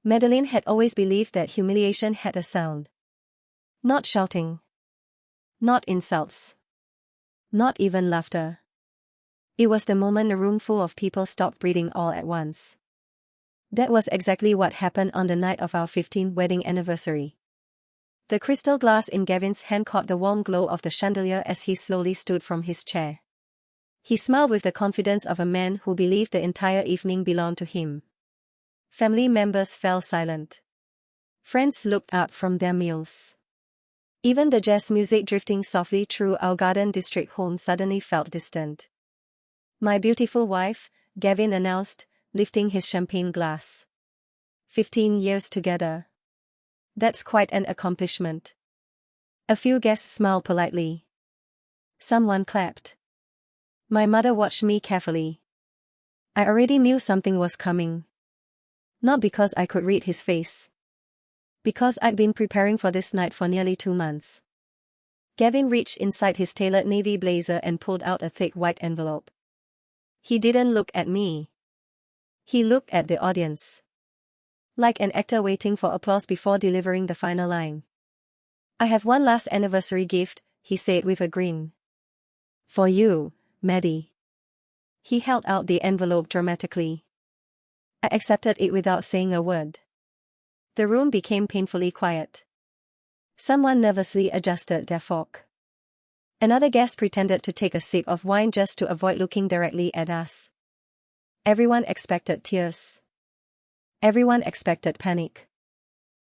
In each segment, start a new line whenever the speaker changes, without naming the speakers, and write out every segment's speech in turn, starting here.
Madeline had always believed that humiliation had a sound. Not shouting. Not insults. Not even laughter. It was the moment a room full of people stopped breathing all at once. That was exactly what happened on the night of our 15th wedding anniversary. The crystal glass in Gavin's hand caught the warm glow of the chandelier as he slowly stood from his chair. He smiled with the confidence of a man who believed the entire evening belonged to him. Family members fell silent. Friends looked up from their meals. Even the jazz music drifting softly through our Garden District home suddenly felt distant. "My beautiful wife," Gavin announced, lifting his champagne glass. 15 years together. That's quite an accomplishment. A few guests smiled politely. Someone clapped. My mother watched me carefully. I already knew something was coming. Not because I could read his face. Because I'd been preparing for this night for nearly 2 months. Gavin reached inside his tailored navy blazer and pulled out a thick white envelope. He didn't look at me. He looked at the audience. Like an actor waiting for applause before delivering the final line. "I have one last anniversary gift," he said with a grin. "For you, Maddie." He held out the envelope dramatically. I accepted it without saying a word. The room became painfully quiet. Someone nervously adjusted their fork. Another guest pretended to take a sip of wine just to avoid looking directly at us. Everyone expected tears. Everyone expected panic.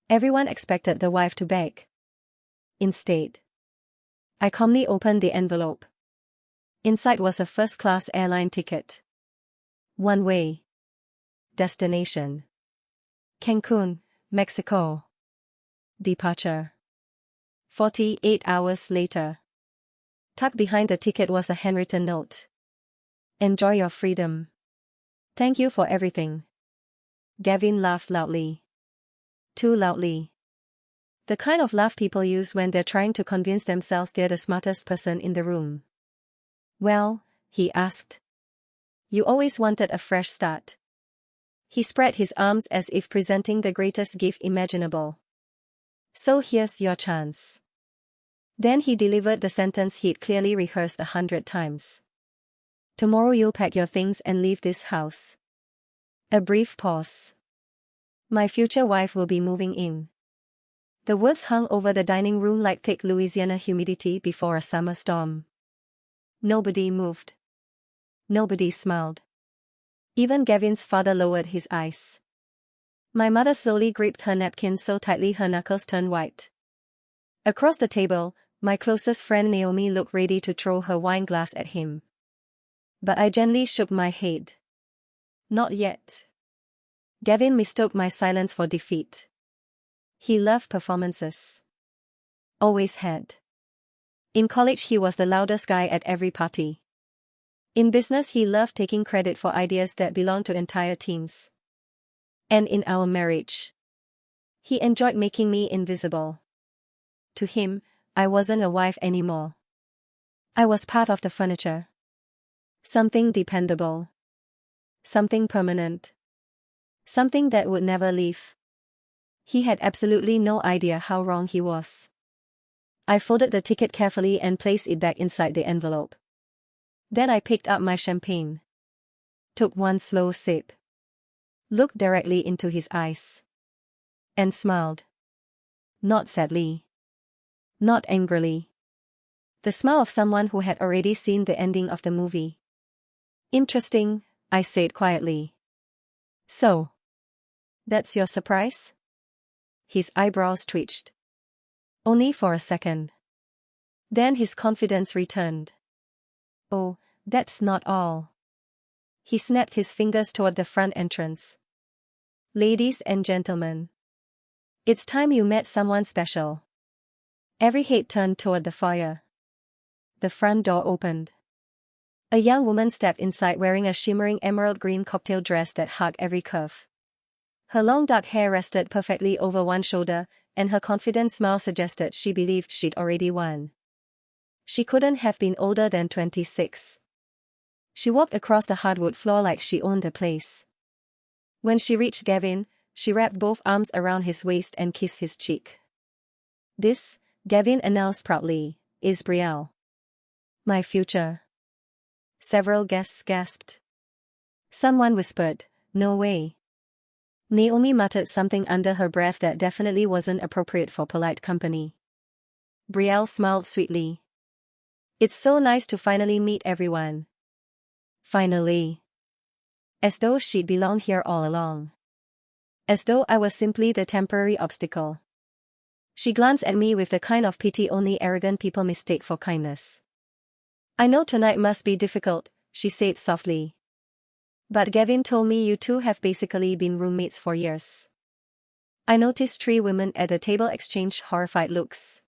Everyone expected the wife to beg. Instead, I calmly opened the envelope. Inside was a first-class airline ticket. One way. Destination: Cancun, Mexico. Departure: 48 hours later. Tucked behind the ticket was a handwritten note. "Enjoy your freedom. Thank you for everything." Gavin laughed loudly. Too loudly. The kind of laugh people use when they're trying to convince themselves they're the smartest person in the room. "Well," he asked. "You always wanted a fresh start." He spread his arms as if presenting the greatest gift imaginable. "So here's your chance." Then he delivered the sentence he'd clearly rehearsed 100 times. "Tomorrow you'll pack your things and leave this house." A brief pause. "My future wife will be moving in." The words hung over the dining room like thick Louisiana humidity before a summer storm. Nobody moved. Nobody smiled. Even Gavin's father lowered his eyes. My mother slowly gripped her napkin so tightly her knuckles turned white. Across the table, my closest friend Naomi looked ready to throw her wine glass at him. But I gently shook my head. "Not yet." Gavin mistook my silence for defeat. He loved performances. Always had. In college he was the loudest guy at every party. In business he loved taking credit for ideas that belonged to entire teams. And in our marriage, he enjoyed making me invisible. To him, I wasn't a wife anymore. I was part of the furniture. Something dependable. Something permanent. Something that would never leave. He had absolutely no idea how wrong he was. I folded the ticket carefully and placed it back inside the envelope. Then I picked up my champagne. Took one slow sip. Looked directly into his eyes. And smiled. Not sadly. Not angrily. The smile of someone who had already seen the ending of the movie. "Interesting," I said quietly. "So, that's your surprise?" His eyebrows twitched. Only for a second. Then his confidence returned. "Oh, that's not all." He snapped his fingers toward the front entrance. "Ladies and gentlemen, it's time you met someone special." Every head turned toward the foyer. The front door opened. A young woman stepped inside wearing a shimmering emerald green cocktail dress that hugged every curve. Her long dark hair rested perfectly over one shoulder, and her confident smile suggested she believed she'd already won. She couldn't have been older than 26. She walked across the hardwood floor like she owned the place. When she reached Gavin, She wrapped both arms around his waist and kissed his cheek. "This," Gavin announced proudly, "is Betrayal. My future." Several guests gasped. Someone whispered, "No way." Naomi muttered something under her breath that definitely wasn't appropriate for polite company. Betrayal smiled sweetly. "It's so nice to finally meet everyone." Finally. As though she'd belonged here all along. As though I was simply the temporary obstacle. She glanced at me with the kind of pity only arrogant people mistake for kindness. "I know tonight must be difficult," she said softly. "But Gavin told me you two have basically been roommates for years." I noticed 3 women at the table exchanged horrified looks.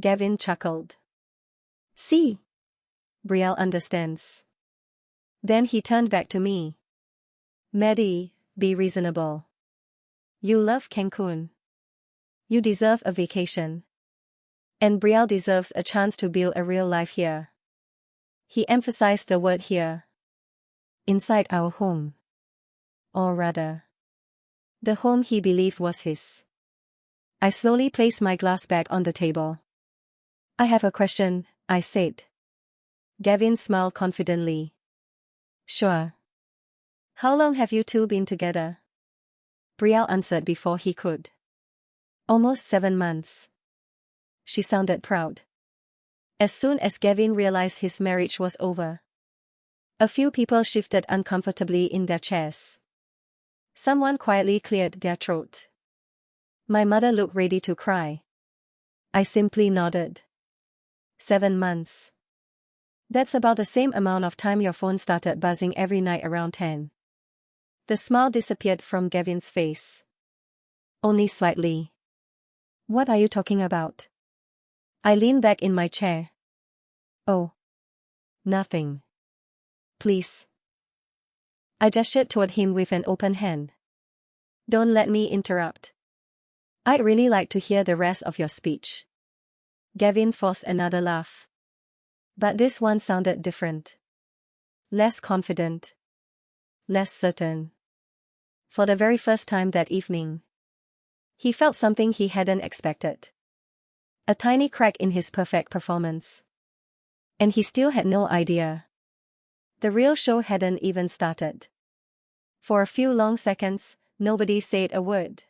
Gavin chuckled. "See? Betrayal understands." Then he turned back to me. "Maddie, be reasonable. You love Cancun. You deserve a vacation. And Betrayal deserves a chance to build a real life here." He emphasized the word here. "Inside our home. Or rather, the home he believed was his." I slowly placed my glass back on the table. "I have a question," I said. Gavin smiled confidently. "Sure. How long have you two been together?" Betrayal answered before he could. "Almost 7 months." She sounded proud. As soon as Gavin realized his marriage was over, a few people shifted uncomfortably in their chairs. Someone quietly cleared their throat. My mother looked ready to cry. I simply nodded. 7 months. That's about the same amount of time your phone started buzzing every night around 10. The smile disappeared from Gavin's face. Only slightly. "What are you talking about?" I leaned back in my chair. "Oh. Nothing. Please." I gestured toward him with an open hand. "Don't let me interrupt. I'd really like to hear the rest of your speech." Gavin forced another laugh. But this one sounded different. Less confident. Less certain. For the very first time that evening, he felt something he hadn't expected. A tiny crack in his perfect performance. And he still had no idea. The real show hadn't even started. For a few long seconds, nobody said a word.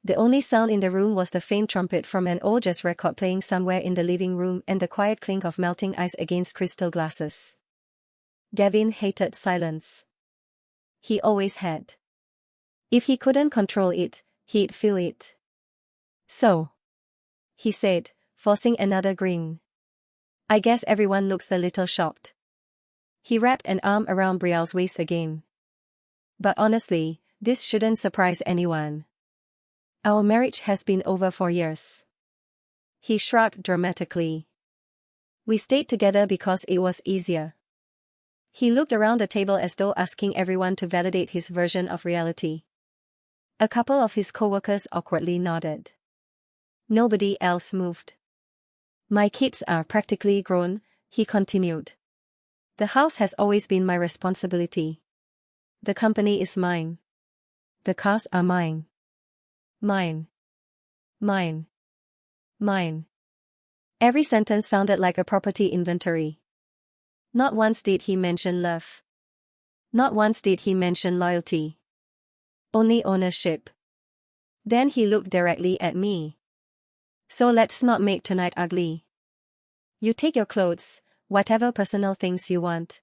The only sound in the room was the faint trumpet from an old jazz record playing somewhere in the living room and the quiet clink of melting ice against crystal glasses. Gavin hated silence. He always had. If he couldn't control it, he'd feel it. "So," he said, forcing another grin. "I guess everyone looks a little shocked." He wrapped an arm around Betrayal's waist again. "But honestly, this shouldn't surprise anyone. Our marriage has been over for years." He shrugged dramatically. "We stayed together because it was easier." He looked around the table as though asking everyone to validate his version of reality. A couple of his coworkers awkwardly nodded. Nobody else moved. "My kids are practically grown," he continued. "The house has always been my responsibility. The company is mine. The cars are mine. Mine. Mine. Mine." Every sentence sounded like a property inventory. Not once did he mention love. Not once did he mention loyalty. Only ownership. Then he looked directly at me. "So let's not make tonight ugly. You take your clothes, whatever personal things you want."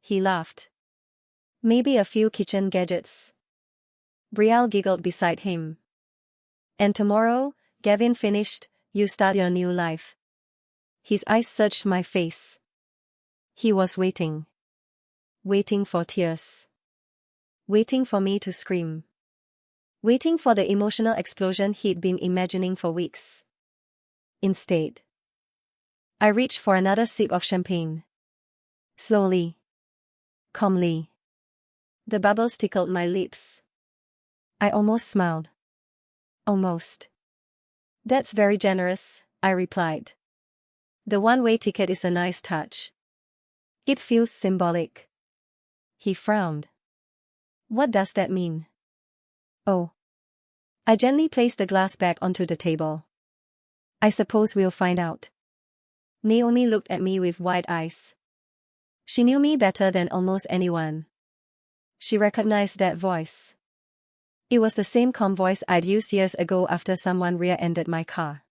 He laughed. "Maybe a few kitchen gadgets." Betrayal giggled beside him. "And tomorrow," Gavin finished, "you start your new life." His eyes searched my face. He was waiting. Waiting for tears. Waiting for me to scream. Waiting for the emotional explosion he'd been imagining for weeks. Instead, I reached for another sip of champagne. Slowly. Calmly. The bubbles tickled my lips. I almost smiled. Almost. "That's very generous," I replied. "The one-way ticket is a nice touch. It feels symbolic." He frowned. "What does that mean?" Oh. I gently placed the glass back onto the table. I suppose we'll find out. Naomi looked at me with wide eyes. She knew me better than almost anyone. She recognized that voice. It was the same calm voice I'd used years ago after someone rear-ended my car.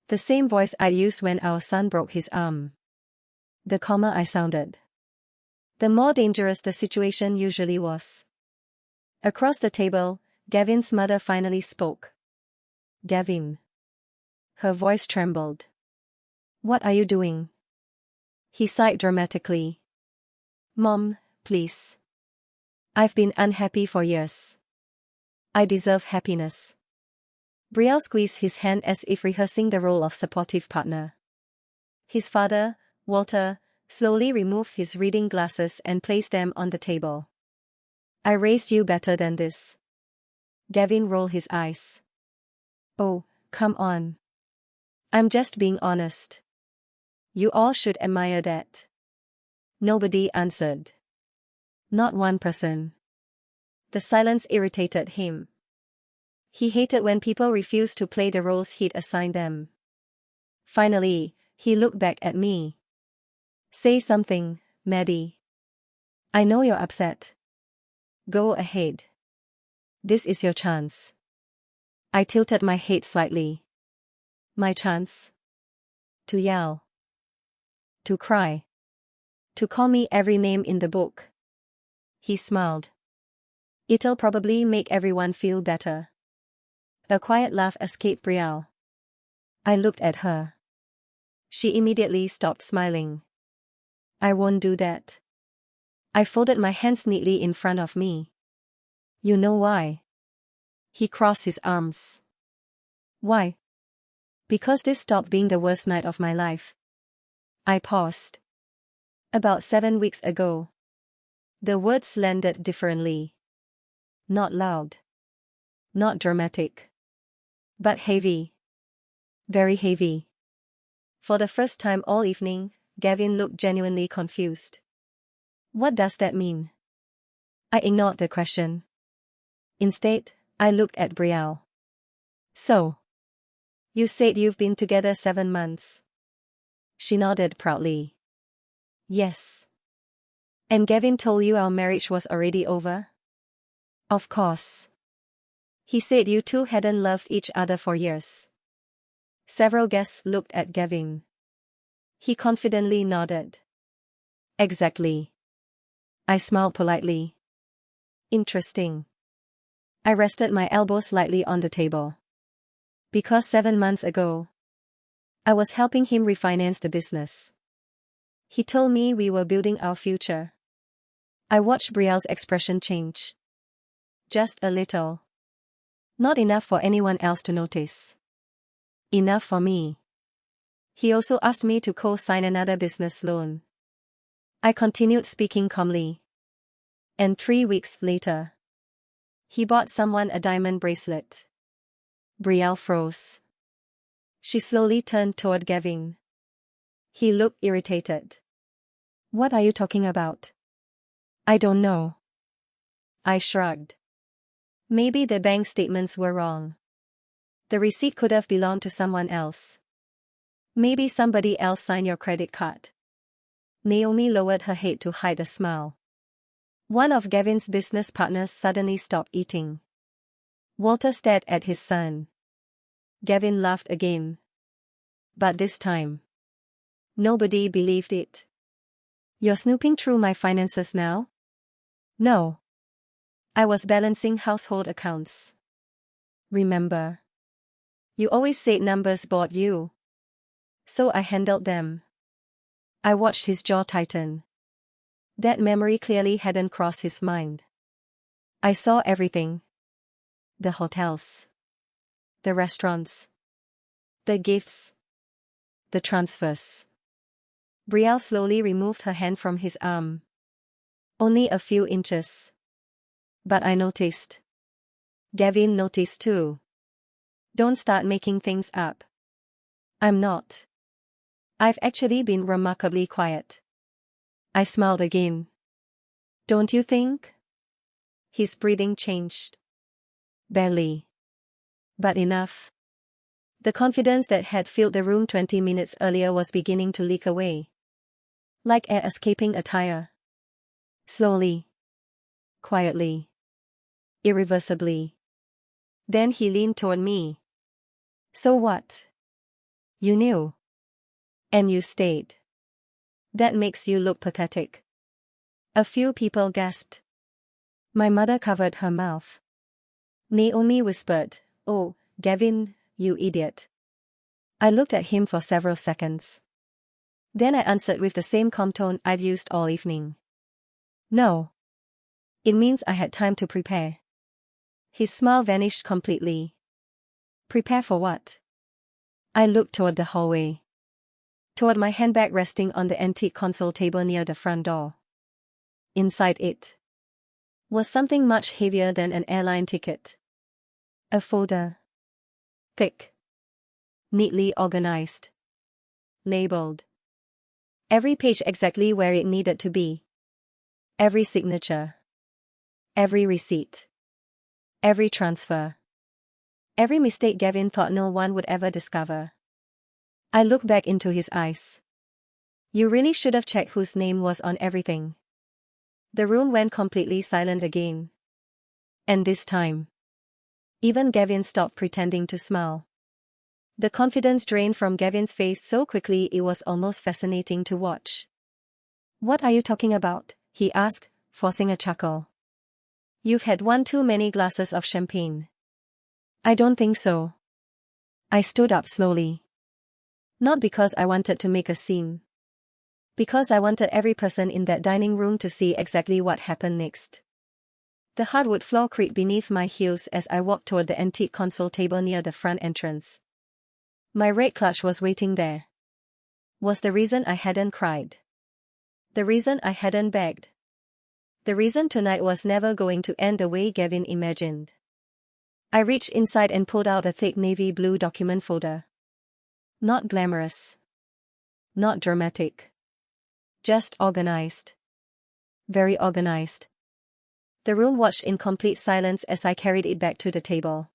The same voice I'd used when our son broke his arm. The calmer I sounded, the more dangerous the situation usually was. Across the table, Gavin's mother finally spoke. Gavin. Her voice trembled. What are you doing? He sighed dramatically. Mom, please. I've been unhappy for years. I deserve happiness. Betrayal squeezed his hand as if rehearsing the role of supportive partner. His father, Walter, slowly removed his reading glasses and placed them on the table. I raised you better than this. Gavin rolled his eyes. Oh, come on. I'm just being honest. You all should admire that. Nobody answered. Not one person. The silence irritated him. He hated when people refused to play the roles he'd assigned them. Finally, he looked back at me. Say something, Maddie. I know you're upset. Go ahead. This is your chance. I tilted my head slightly. My chance? To yell. To cry. To call me every name in the book. He smiled. It'll probably make everyone feel better. A quiet laugh escaped Betrayal. I looked at her. She immediately stopped smiling. I won't do that. I folded my hands neatly in front of me. You know why? He crossed his arms. Why? Because this stopped being the worst night of my life. I paused. About 7 weeks ago. The words landed differently. Not loud. Not dramatic. But heavy. Very heavy. For the first time all evening, Gavin looked genuinely confused. What does that mean? I ignored the question. Instead, I looked at Betrayal. So. You said you've been together 7 months. She nodded proudly. Yes. And Gavin told you our marriage was already over? Of course. He said you two hadn't loved each other for years. Several guests looked at Gavin. He confidently nodded. Exactly. I smiled politely. Interesting. I rested my elbow slightly on the table. Because 7 months ago, I was helping him refinance the business. He told me we were building our future. I watched Betrayal's expression change. Just a little. Not enough for anyone else to notice. Enough for me. He also asked me to co-sign another business loan. I continued speaking calmly. And 3 weeks later, he bought someone a diamond bracelet. Betrayal froze. She slowly turned toward Gavin. He looked irritated. What are you talking about? I don't know. I shrugged. Maybe the bank statements were wrong. The receipt could have belonged to someone else. Maybe somebody else signed your credit card. Naomi lowered her head to hide a smile. One of Gavin's business partners suddenly stopped eating. Walter stared at his son. Gavin laughed again. But this time, nobody believed it. You're snooping through my finances now? No. I was balancing household accounts. Remember? You always said numbers bored you. So I handled them. I watched his jaw tighten. That memory clearly hadn't crossed his mind. I saw everything. The hotels. The restaurants. The gifts. The transfers. Betrayal slowly removed her hand from his arm. Only a few inches. But I noticed. Gavin noticed too. Don't start making things up. I'm not. I've actually been remarkably quiet. I smiled again. Don't you think? His breathing changed. Barely. But enough. The confidence that had filled the room 20 minutes earlier was beginning to leak away. Like air escaping a tire. Slowly. Quietly. Irreversibly. Then he leaned toward me. So what? You knew. And you stayed. That makes you look pathetic. A few people gasped. My mother covered her mouth. Naomi whispered, "Oh, Gavin, you idiot." I looked at him for several seconds. Then I answered with the same calm tone I'd used all evening. No. It means I had time to prepare. His smile vanished completely. Prepare for what? I looked toward the hallway. Toward my handbag resting on the antique console table near the front door. Inside it was something much heavier than an airline ticket. A folder. Thick. Neatly organized. Labeled. Every page exactly where it needed to be. Every signature. Every receipt. Every transfer. Every mistake Gavin thought no one would ever discover. I looked back into his eyes. You really should have checked whose name was on everything. The room went completely silent again. And this time, even Gavin stopped pretending to smile. The confidence drained from Gavin's face so quickly it was almost fascinating to watch. What are you talking about? He asked, forcing a chuckle. You've had one too many glasses of champagne. I don't think so. I stood up slowly. Not because I wanted to make a scene. Because I wanted every person in that dining room to see exactly what happened next. The hardwood floor creaked beneath my heels as I walked toward the antique console table near the front entrance. My red clutch was waiting there. Was the reason I hadn't cried. The reason I hadn't begged. The reason tonight was never going to end the way Gavin imagined. I reached inside and pulled out a thick navy blue document folder. Not glamorous. Not dramatic. Just organized. Very organized. The room watched in complete silence as I carried it back to the table.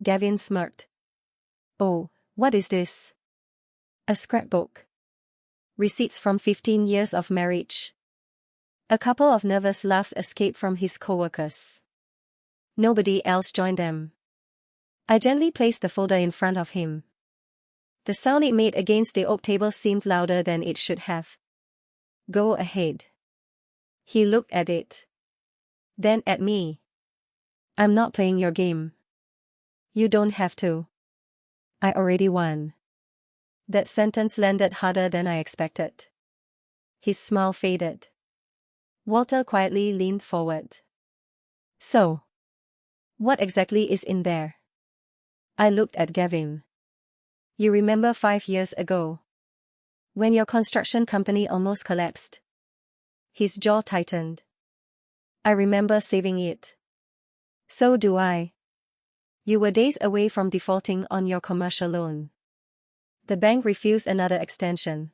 Gavin smirked. Oh, what is this? A scrapbook. Receipts from 15 years of marriage. A couple of nervous laughs escaped from his coworkers. Nobody else joined them. I gently placed the folder in front of him. The sound it made against the oak table seemed louder than it should have. Go ahead. He looked at it. Then at me. I'm not playing your game. You don't have to. I already won. That sentence landed harder than I expected. His smile faded. Walter quietly leaned forward. So, what exactly is in there? I looked at Gavin. You remember 5 years ago? When your construction company almost collapsed? His jaw tightened. I remember saving it. So do I. You were days away from defaulting on your commercial loan. The bank refused another extension.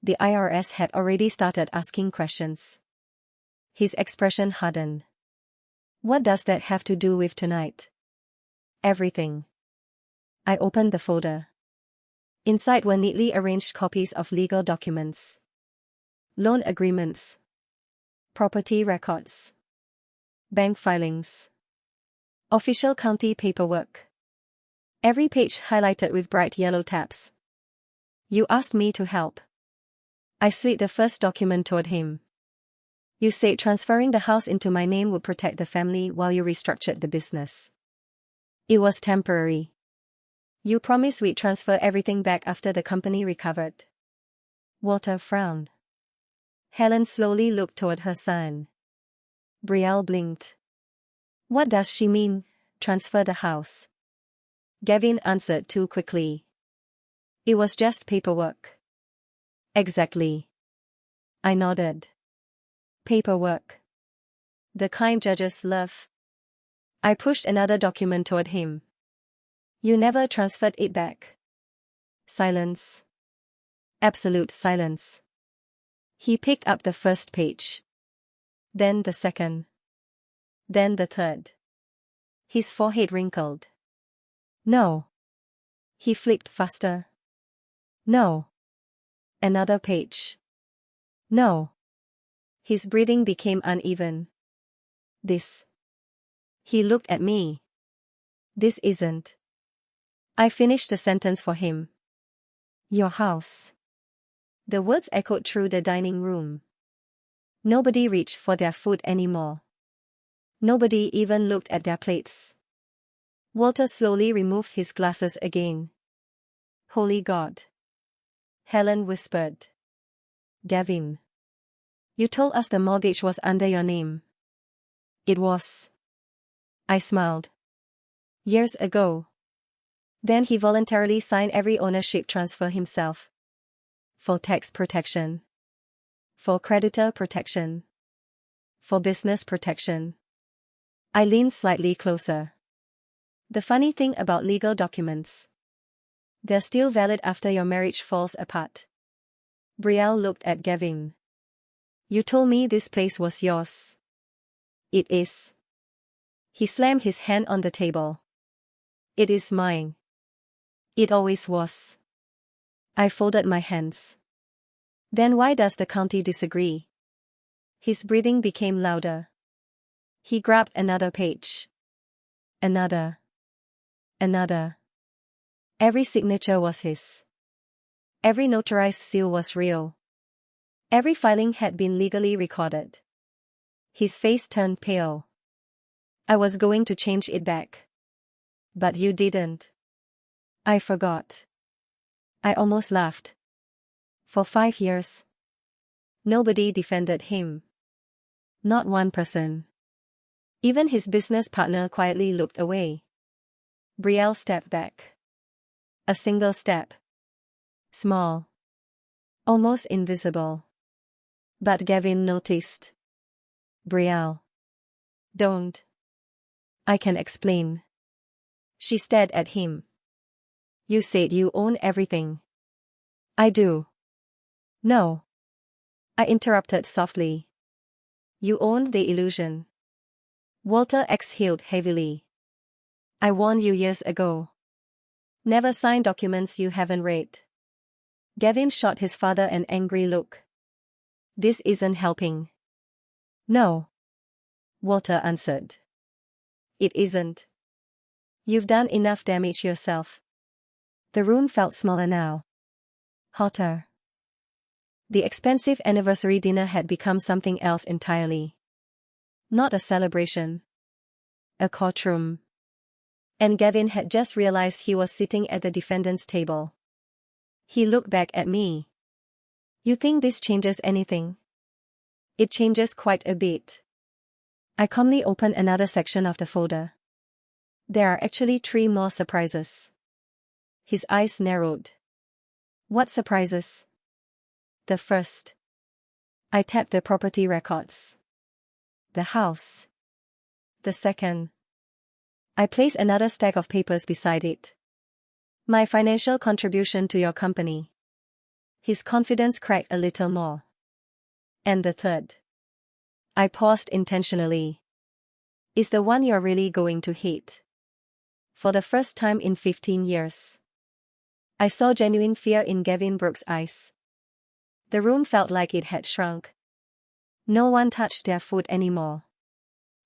The IRS had already started asking questions. His expression hardened. What does that have to do with tonight? Everything. I opened the folder. Inside were neatly arranged copies of legal documents. Loan agreements. Property records. Bank filings. Official county paperwork. Every page highlighted with bright yellow tabs. You asked me to help. I slid the first document toward him. You said transferring the house into my name would protect the family while you restructured the business. It was temporary. You promised we'd transfer everything back after the company recovered. Walter frowned. Helen slowly looked toward her son. Brielle blinked. What does she mean, transfer the house? Gavin answered too quickly. It was just paperwork. Exactly. I nodded. Paperwork. The kind judges love. I pushed another document toward him. You never transferred it back. Silence. Absolute silence. He picked up the first page. Then the second. Then the third. His forehead wrinkled. No. He flicked faster. No. Another page. No. His breathing became uneven. This. He looked at me. This isn't. I finished the sentence for him. Your house. The words echoed through the dining room. Nobody reached for their food anymore. Nobody even looked at their plates. Walter slowly removed his glasses again. Holy God. Helen whispered. Gavin. You told us the mortgage was under your name. It was. I smiled. Years ago. Then he voluntarily signed every ownership transfer himself. For tax protection. For creditor protection. For business protection. I leaned slightly closer. The funny thing about legal documents. They're still valid after your marriage falls apart. Betrayal looked at Gavin. You told me this place was yours. It is. He slammed his hand on the table. It is mine. It always was. I folded my hands. Then why does the county disagree? His breathing became louder. He grabbed another page. Another. Another. Every signature was his. Every notarized seal was real. Every filing had been legally recorded. His face turned pale. I was going to change it back. But you didn't. I forgot. I almost laughed. For 5 years. Nobody defended him. Not one person. Even his business partner quietly looked away. Betrayal stepped back. A single step. Small. Almost invisible. But Gavin noticed. Betrayal. Don't. I can explain. She stared at him. You said you own everything. I do. No. I interrupted softly. You own the illusion. Walter exhaled heavily. I warned you years ago. Never sign documents you haven't read. Gavin shot his father an angry look. This isn't helping. No. Walter answered. It isn't. You've done enough damage yourself. The room felt smaller now. Hotter. The expensive anniversary dinner had become something else entirely. Not a celebration. A courtroom. And Gavin had just realized he was sitting at the defendant's table. He looked back at me. You think this changes anything? It changes quite a bit. I calmly opened another section of the folder. There are actually 3 more surprises. His eyes narrowed. What surprises? The first. I tapped the property records. The house. The second. I placed another stack of papers beside it. My financial contribution to your company. His confidence cracked a little more. And the third. I paused intentionally. Is the one you're really going to hit. For the first time in 15 years. I saw genuine fear in Gavin Brooks' eyes. The room felt like it had shrunk. No one touched their food anymore.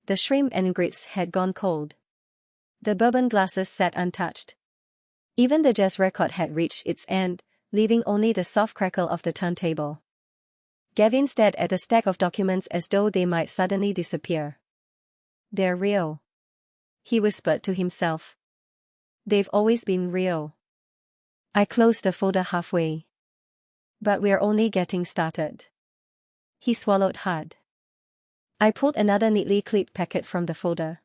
The shrimp and grits had gone cold. The bourbon glasses sat untouched. Even the jazz record had reached its end, leaving only the soft crackle of the turntable. Gavin stared at the stack of documents as though they might suddenly disappear. They're real. He whispered to himself. They've always been real. I closed the folder halfway. But we're only getting started. He swallowed hard. I pulled another neatly clipped packet from the folder.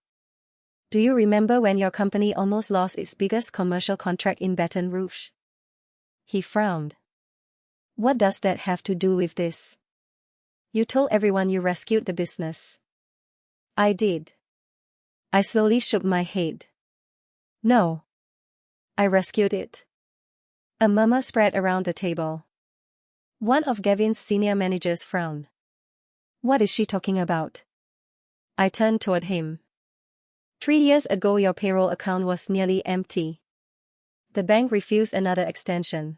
Do you remember when your company almost lost its biggest commercial contract in Baton Rouge? He frowned. What does that have to do with this? You told everyone you rescued the business. I did. I slowly shook my head. No. I rescued it. A murmur spread around the table. One of Gavin's senior managers frowned. What is she talking about? I turned toward him. 3 years ago your payroll account was nearly empty. The bank refused another extension.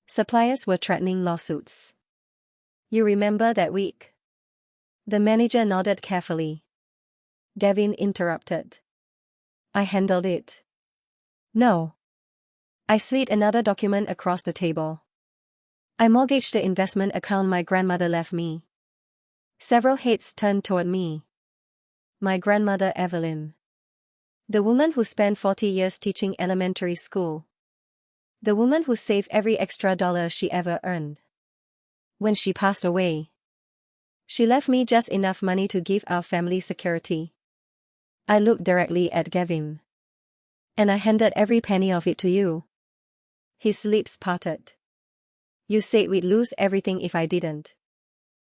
Suppliers were threatening lawsuits. You remember that week? The manager nodded carefully. Gavin interrupted. I handled it. No. I slid another document across the table. I mortgaged the investment account my grandmother left me. Several heads turned toward me. My grandmother Evelyn. The woman who spent 40 years teaching elementary school. The woman who saved every extra dollar she ever earned. When she passed away, she left me just enough money to give our family security. I looked directly at Gavin. And I handed every penny of it to you. His lips parted. You said we'd lose everything if I didn't.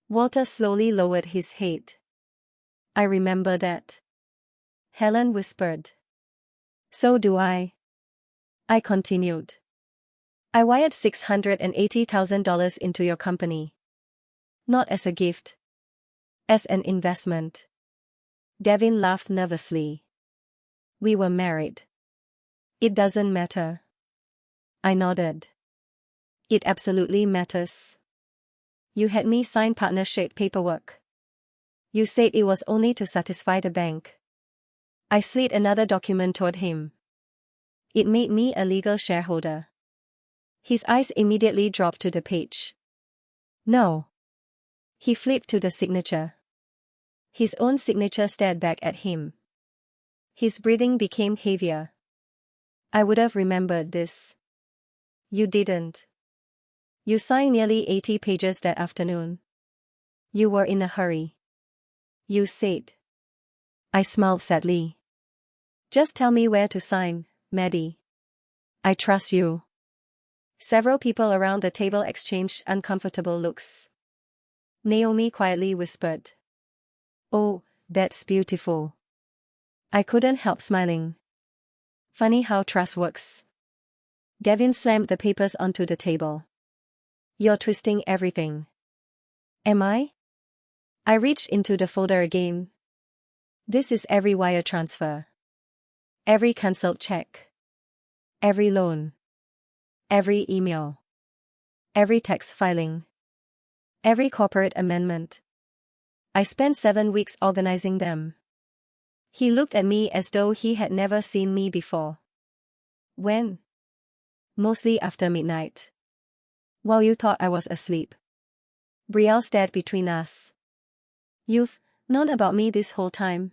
Walter slowly lowered his head. I remember that. Helen whispered. So do I. I continued. I wired $680,000 into your company. Not as a gift. As an investment. Gavin laughed nervously. We were married. It doesn't matter. I nodded. It absolutely matters. You had me sign partnership paperwork. You said it was only to satisfy the bank. I slid another document toward him. It made me a legal shareholder. His eyes immediately dropped to the page. No. He flipped to the signature. His own signature stared back at him. His breathing became heavier. I would have remembered this. You didn't. You signed nearly 80 pages that afternoon. You were in a hurry. You said. I smiled sadly. Just tell me where to sign, Maddie. I trust you. Several people around the table exchanged uncomfortable looks. Naomi quietly whispered. Oh, that's beautiful. I couldn't help smiling. Funny how trust works. Gavin slammed the papers onto the table. You're twisting everything. Am I? I reached into the folder again. This is every wire transfer. Every cancelled check. Every loan. Every email. Every tax filing. Every corporate amendment. I spent 7 weeks organizing them. He looked at me as though he had never seen me before. When? Mostly after midnight. While you thought I was asleep. Betrayal stared between us. You've known about me this whole time?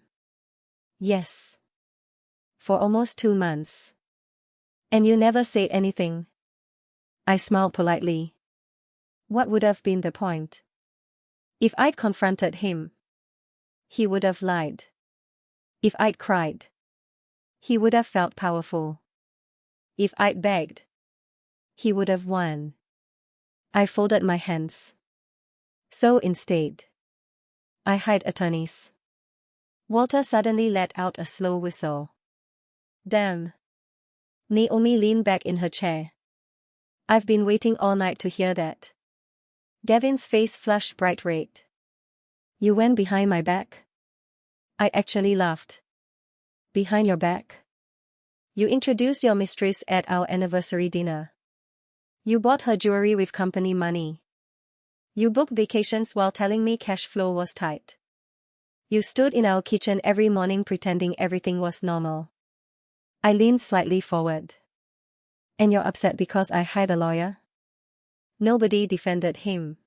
Yes. For almost 2 months. And you never said anything. I smiled politely. What would have been the point? If I'd confronted him, he would have lied. If I'd cried, he would have felt powerful. If I'd begged, he would have won. I folded my hands. So instead, I hired attorneys. Walter suddenly let out a slow whistle. Damn. Naomi leaned back in her chair. I've been waiting all night to hear that. Gavin's face flushed bright red. You went behind my back? I actually laughed. Behind your back? You introduced your mistress at our anniversary dinner. You bought her jewelry with company money. You booked vacations while telling me cash flow was tight. You stood in our kitchen every morning pretending everything was normal. I leaned slightly forward. And you're upset because I hired a lawyer? Nobody defended him.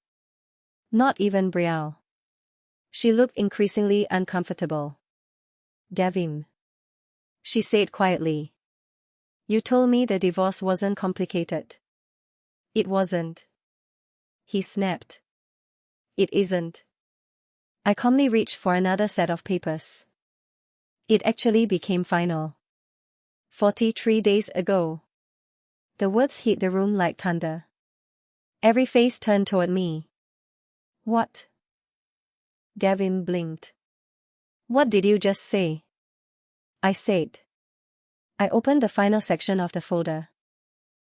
Not even Betrayal. She looked increasingly uncomfortable. Gavin. She said quietly. You told me the divorce wasn't complicated. It wasn't. He snapped. It isn't. I calmly reached for another set of papers. It actually became final. 43 days ago. The words hit the room like thunder. Every face turned toward me. What? Gavin blinked. What did you just say? I said. I opened the final section of the folder.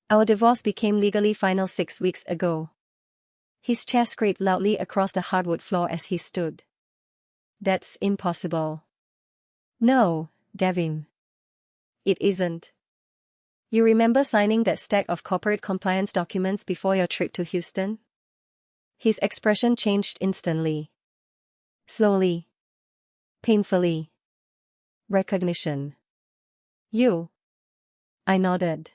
Our divorce became legally final 6 weeks ago. His chair scraped loudly across the hardwood floor as he stood. That's impossible. No, Gavin. It isn't. You remember signing that stack of corporate compliance documents before your trip to Houston? His expression changed instantly. Slowly. Painfully. Recognition. You. I nodded.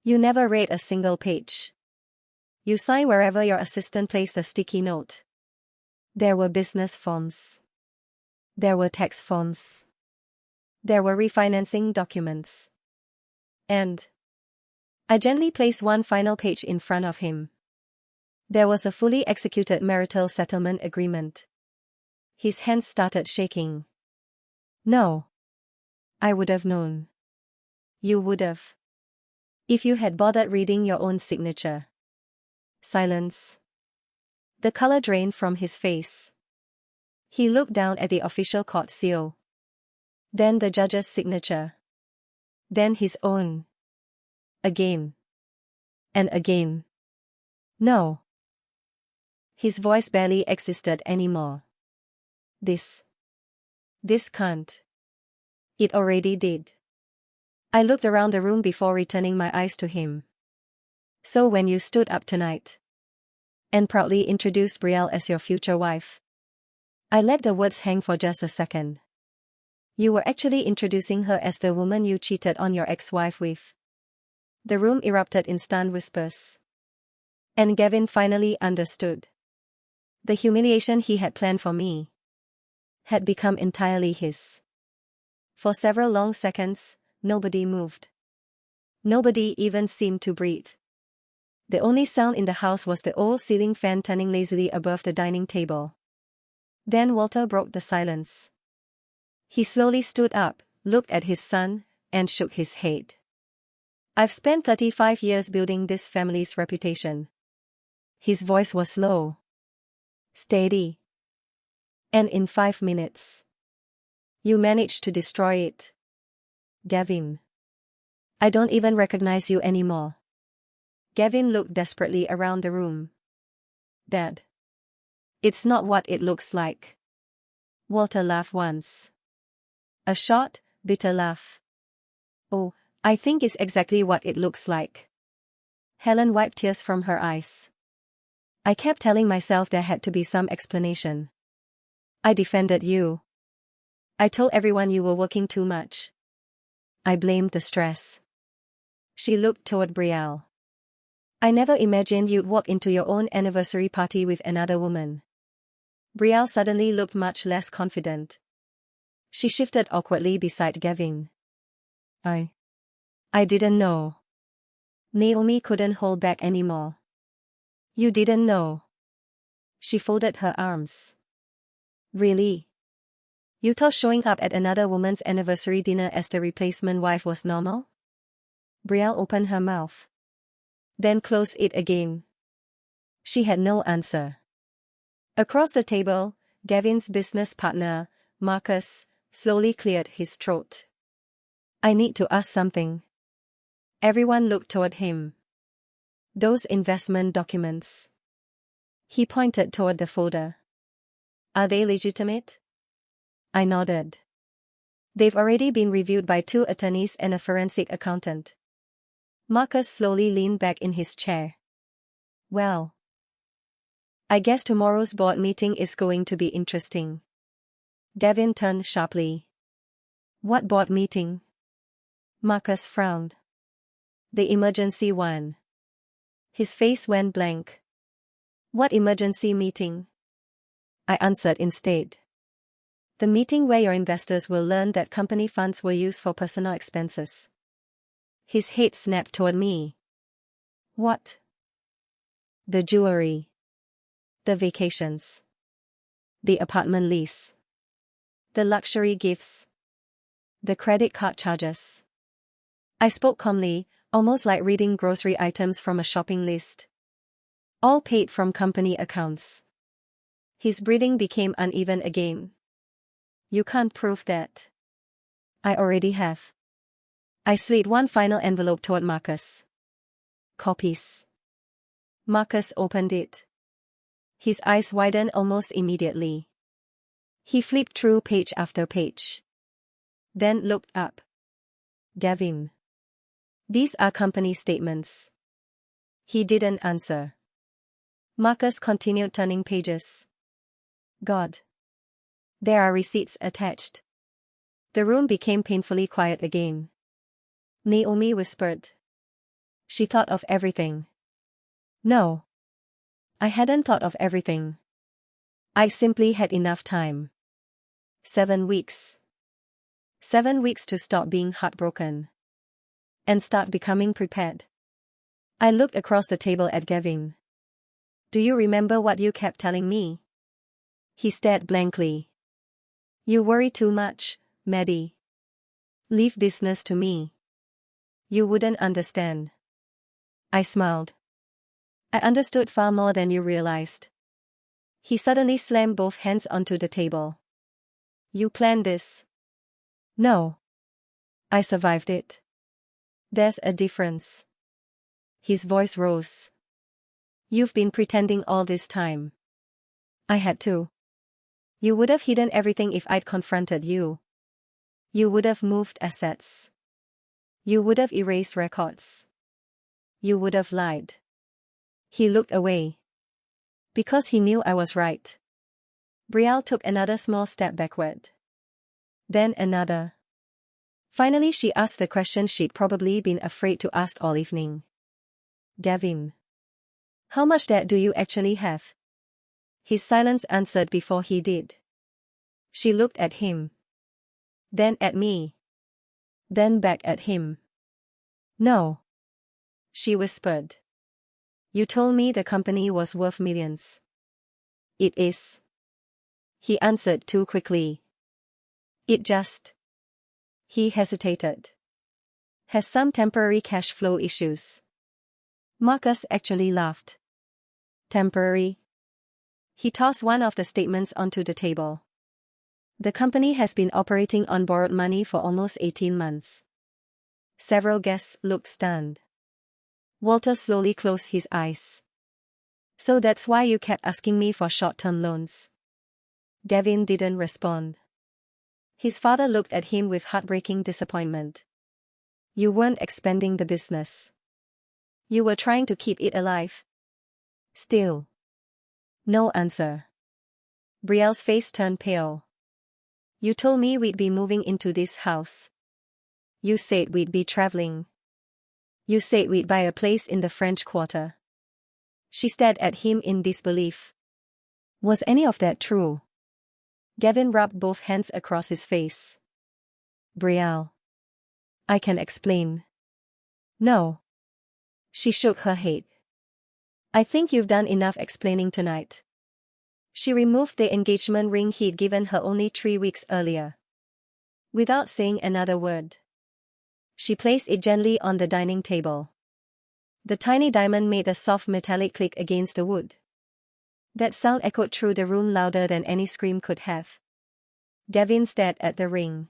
You never read a single page. You sign wherever your assistant placed a sticky note. There were business forms. There were tax forms. There were refinancing documents. And I gently placed one final page in front of him. There was a fully executed marital settlement agreement. His hands started shaking. No. I would have known. You would have. If you had bothered reading your own signature. Silence. The color drained from his face. He looked down at the official court seal. Then the judge's signature. Then his own. Again. And again. No. His voice barely existed anymore. This can't. It already did. I looked around the room before returning my eyes to him. So when you stood up tonight and proudly introduced Betrayal as your future wife, I let the words hang for just a second. You were actually introducing her as the woman you cheated on your ex-wife with. The room erupted in stunned whispers. And Gavin finally understood. The humiliation he had planned for me had become entirely his. For several long seconds, nobody moved. Nobody even seemed to breathe. The only sound in the house was the old ceiling fan turning lazily above the dining table. Then Walter broke the silence. He slowly stood up, looked at his son, and shook his head. I've spent 35 years building this family's reputation. His voice was low. Steady. And in 5 minutes, you managed to destroy it. Gavin. I don't even recognize you anymore. Gavin looked desperately around the room. Dad. It's not what it looks like. Walter laughed once. A short, bitter laugh. Oh, I think it's exactly what it looks like. Helen wiped tears from her eyes. I kept telling myself there had to be some explanation. I defended you. I told everyone you were working too much. I blamed the stress. She looked toward Betrayal. I never imagined you'd walk into your own anniversary party with another woman. Betrayal suddenly looked much less confident. She shifted awkwardly beside Gavin. I didn't know. Naomi couldn't hold back anymore. You didn't know. She folded her arms. Really? You thought showing up at another woman's anniversary dinner as the replacement wife was normal? Betrayal opened her mouth. Then closed it again. She had no answer. Across the table, Gavin's business partner, Marcus, slowly cleared his throat. I need to ask something. Everyone looked toward him. Those investment documents. He pointed toward the folder. Are they legitimate? I nodded. They've already been reviewed by 2 attorneys and a forensic accountant. Marcus slowly leaned back in his chair. Well, I guess tomorrow's board meeting is going to be interesting. Gavin turned sharply. What board meeting? Marcus frowned. The emergency one. His face went blank. What emergency meeting? I answered instead. The meeting where your investors will learn that company funds were used for personal expenses. His head snapped toward me. What? The jewelry. The vacations. The apartment lease. The luxury gifts. The credit card charges. I spoke calmly, almost like reading grocery items from a shopping list. All paid from company accounts. His breathing became uneven again. You can't prove that. I already have. I slid one final envelope toward Marcus. Copies. Marcus opened it. His eyes widened almost immediately. He flipped through page after page. then looked up. Gavin. These are company statements. He didn't answer. Marcus continued turning pages. God. There are receipts attached. The room became painfully quiet again. Naomi whispered. She thought of everything. No. I hadn't thought of everything. I simply had enough time. 7 weeks. 7 weeks to stop being heartbroken. And start becoming prepared. I looked across the table at Gavin. Do you remember what you kept telling me? He stared blankly. You worry too much, Maddie. Leave business to me. You wouldn't understand. I smiled. I understood far more than you realized. He suddenly slammed both hands onto the table. You planned this? No. I survived it. There's a difference. His voice rose. You've been pretending all this time. I had to. You would have hidden everything if I'd confronted you. You would have moved assets. You would have erased records. You would have lied. He looked away. Because he knew I was right. Betrayal took another small step backward. Then another. Finally she asked the question she'd probably been afraid to ask all evening. Gavin. How much debt do you actually have? His silence answered before he did. She looked at him. Then at me. Then back at him. No. She whispered. You told me the company was worth millions. It is. He answered too quickly. It just. He hesitated. Has some temporary cash flow issues. Marcus actually laughed. Temporary? He tossed one of the statements onto the table. The company has been operating on borrowed money for almost 18 months. Several guests looked stunned. Walter slowly closed his eyes. So that's why you kept asking me for short-term loans. Gavin didn't respond. His father looked at him with heartbreaking disappointment. You weren't expanding the business. You were trying to keep it alive. Still. No answer. Betrayal's face turned pale. You told me we'd be moving into this house. You said we'd be traveling. You said we'd buy a place in the French Quarter. She stared at him in disbelief. Was any of that true? Gavin rubbed both hands across his face. Betrayal. I can explain. No. She shook her head. I think you've done enough explaining tonight. She removed the engagement ring he'd given her only 3 weeks earlier. Without saying another word. She placed it gently on the dining table. The tiny diamond made a soft metallic click against the wood. That sound echoed through the room louder than any scream could have. Gavin stared at the ring.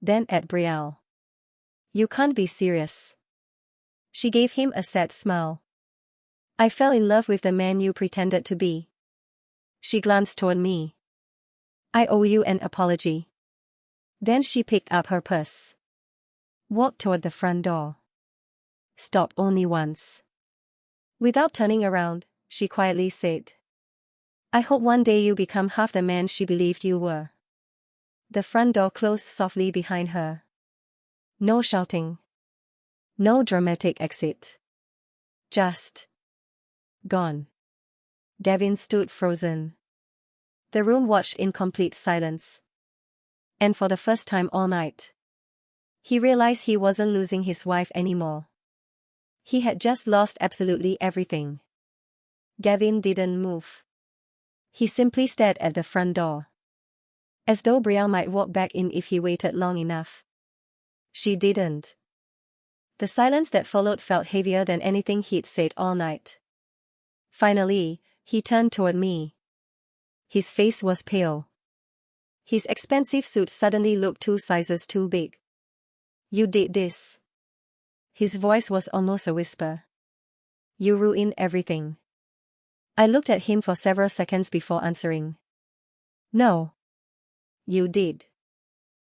Then at Betrayal. You can't be serious. She gave him a sad smile. I fell in love with the man you pretended to be. She glanced toward me. I owe you an apology. Then she picked up her purse. Walked toward the front door. Stopped only once. Without turning around, she quietly said. I hope one day you become half the man she believed you were. The front door closed softly behind her. No shouting. No dramatic exit. Just. Gone. Gavin stood frozen. The room watched in complete silence. And for the first time all night, he realized he wasn't losing his wife anymore. He had just lost absolutely everything. Gavin didn't move. He simply stared at the front door. As though Betrayal might walk back in if he waited long enough. She didn't. The silence that followed felt heavier than anything he'd said all night. Finally, he turned toward me. His face was pale. His expensive suit suddenly looked 2 sizes too big. You did this. His voice was almost a whisper. You ruined everything. I looked at him for several seconds before answering. No. You did.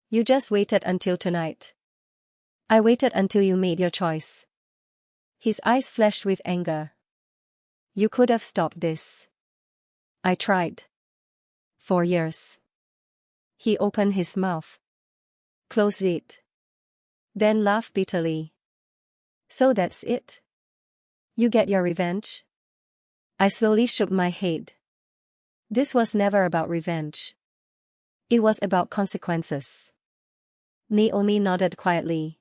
You just waited until tonight. I waited until you made your choice. His eyes flashed with anger. You could have stopped this. I tried. For years. He opened his mouth. Closed it. Then laughed bitterly. So that's it? You get your revenge? I slowly shook my head. This was never about revenge. It was about consequences. Naomi nodded quietly.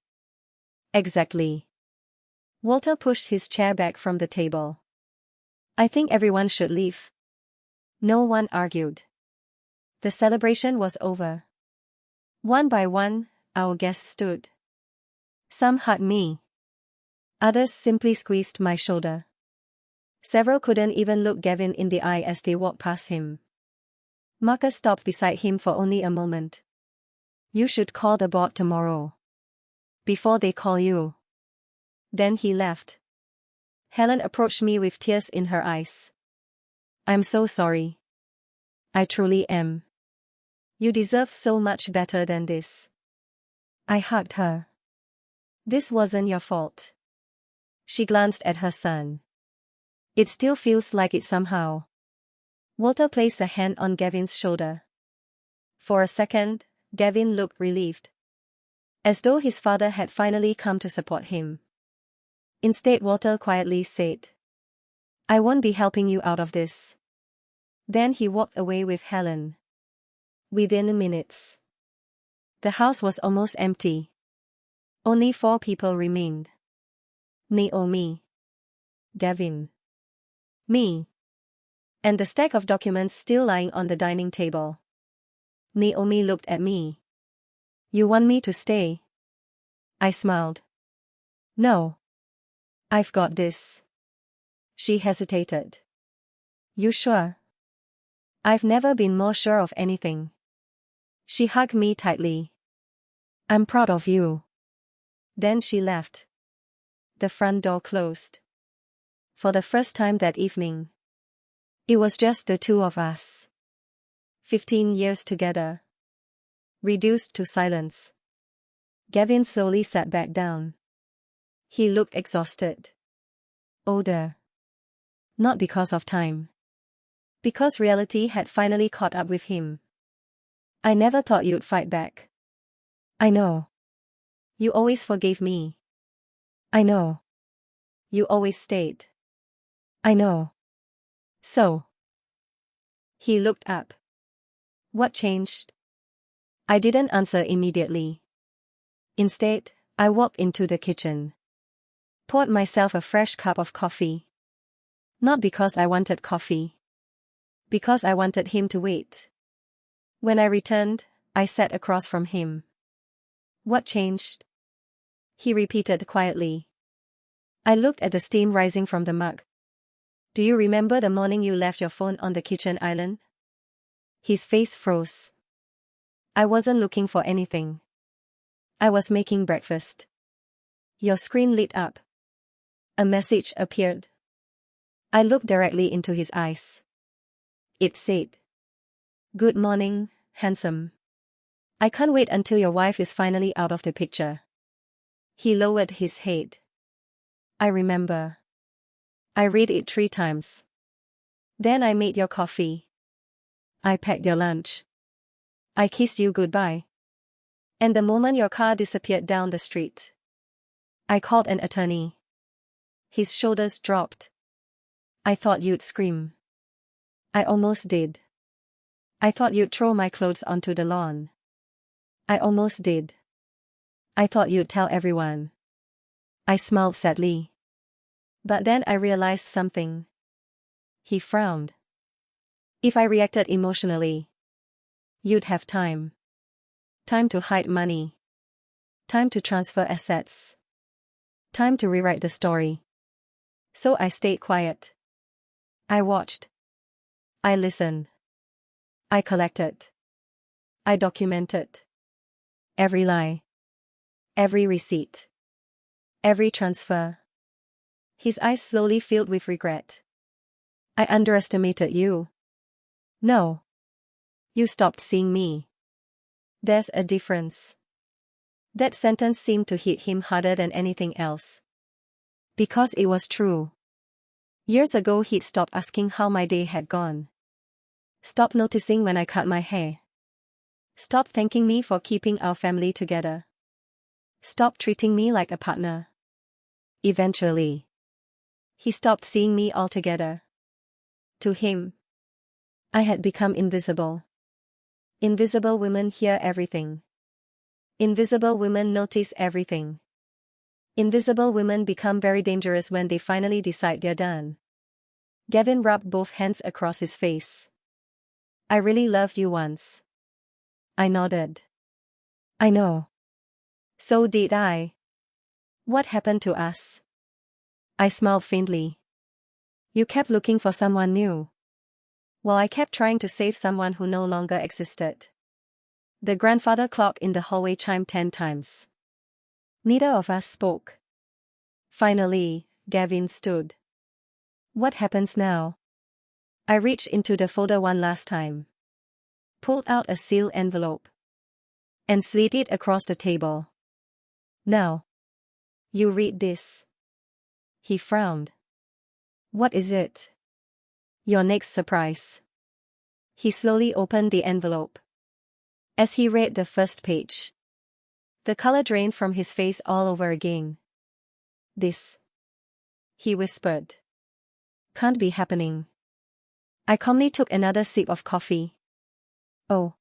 Exactly. Walter pushed his chair back from the table. I think everyone should leave. No one argued. The celebration was over. One by one, our guests stood. Some hugged me. Others simply squeezed my shoulder. Several couldn't even look Gavin in the eye as they walked past him. Marcus stopped beside him for only a moment. You should call the board tomorrow. Before they call you. Then he left. Helen approached me with tears in her eyes. I'm so sorry. I truly am. You deserve so much better than this. I hugged her. This wasn't your fault. She glanced at her son. It still feels like it somehow. Walter placed a hand on Gavin's shoulder. For a second, Gavin looked relieved. As though his father had finally come to support him. Instead, Walter quietly said, I won't be helping you out of this. Then he walked away with Helen. Within minutes, the house was almost empty. Only 4 people remained. Naomi, Gavin, me, and the stack of documents still lying on the dining table. Naomi looked at me. You want me to stay? I smiled. No. I've got this. She hesitated. You sure? I've never been more sure of anything. She hugged me tightly. I'm proud of you. Then she left. The front door closed. For the first time that evening. It was just the 2 of us. 15 years together. Reduced to silence. Gavin slowly sat back down. He looked exhausted. Older. Not because of time. Because reality had finally caught up with him. I never thought you'd fight back. I know. You always forgave me. I know. You always stayed. I know. So. He looked up. What changed? I didn't answer immediately. Instead, I walked into the kitchen. Poured myself a fresh cup of coffee. Not because I wanted coffee. Because I wanted him to wait. When I returned, I sat across from him. What changed? He repeated quietly. I looked at the steam rising from the mug. Do you remember the morning you left your phone on the kitchen island? His face froze. I wasn't looking for anything. I was making breakfast. Your screen lit up. A message appeared. I looked directly into his eyes. It said, Good morning, handsome. I can't wait until your wife is finally out of the picture. He lowered his head. I remember. I read it 3 times. Then I made your coffee. I packed your lunch. I kissed you goodbye. And the moment your car disappeared down the street, I called an attorney. His shoulders dropped. I thought you'd scream. I almost did. I thought you'd throw my clothes onto the lawn. I almost did. I thought you'd tell everyone. I smiled sadly. But then I realized something. He frowned. If I reacted emotionally, you'd have time. Time to hide money. Time to transfer assets. Time to rewrite the story. So I stayed quiet. I watched. I listened. I collected. I documented. Every lie. Every receipt. Every transfer. His eyes slowly filled with regret. I underestimated you. No. You stopped seeing me. There's a difference. That sentence seemed to hit him harder than anything else. Because it was true. Years ago he'd stopped asking how my day had gone. Stopped noticing when I cut my hair. Stopped thanking me for keeping our family together. Stopped treating me like a partner. Eventually, he stopped seeing me altogether. To him, I had become invisible. Invisible women hear everything. Invisible women notice everything. Invisible women become very dangerous when they finally decide they're done. Gavin rubbed both hands across his face. I really loved you once. I nodded. I know. So did I. What happened to us? I smiled faintly. You kept looking for someone new. While I kept trying to save someone who no longer existed. The grandfather clock in the hallway chimed 10 times. Neither of us spoke. Finally, Gavin stood. What happens now? I reached into the folder one last time. Pulled out a sealed envelope. And slid it across the table. Now. You read this. He frowned. What is it? Your next surprise. He slowly opened the envelope. As he read the first page, the color drained from his face all over again. This, he whispered, can't be happening. I calmly took another sip of coffee. Oh.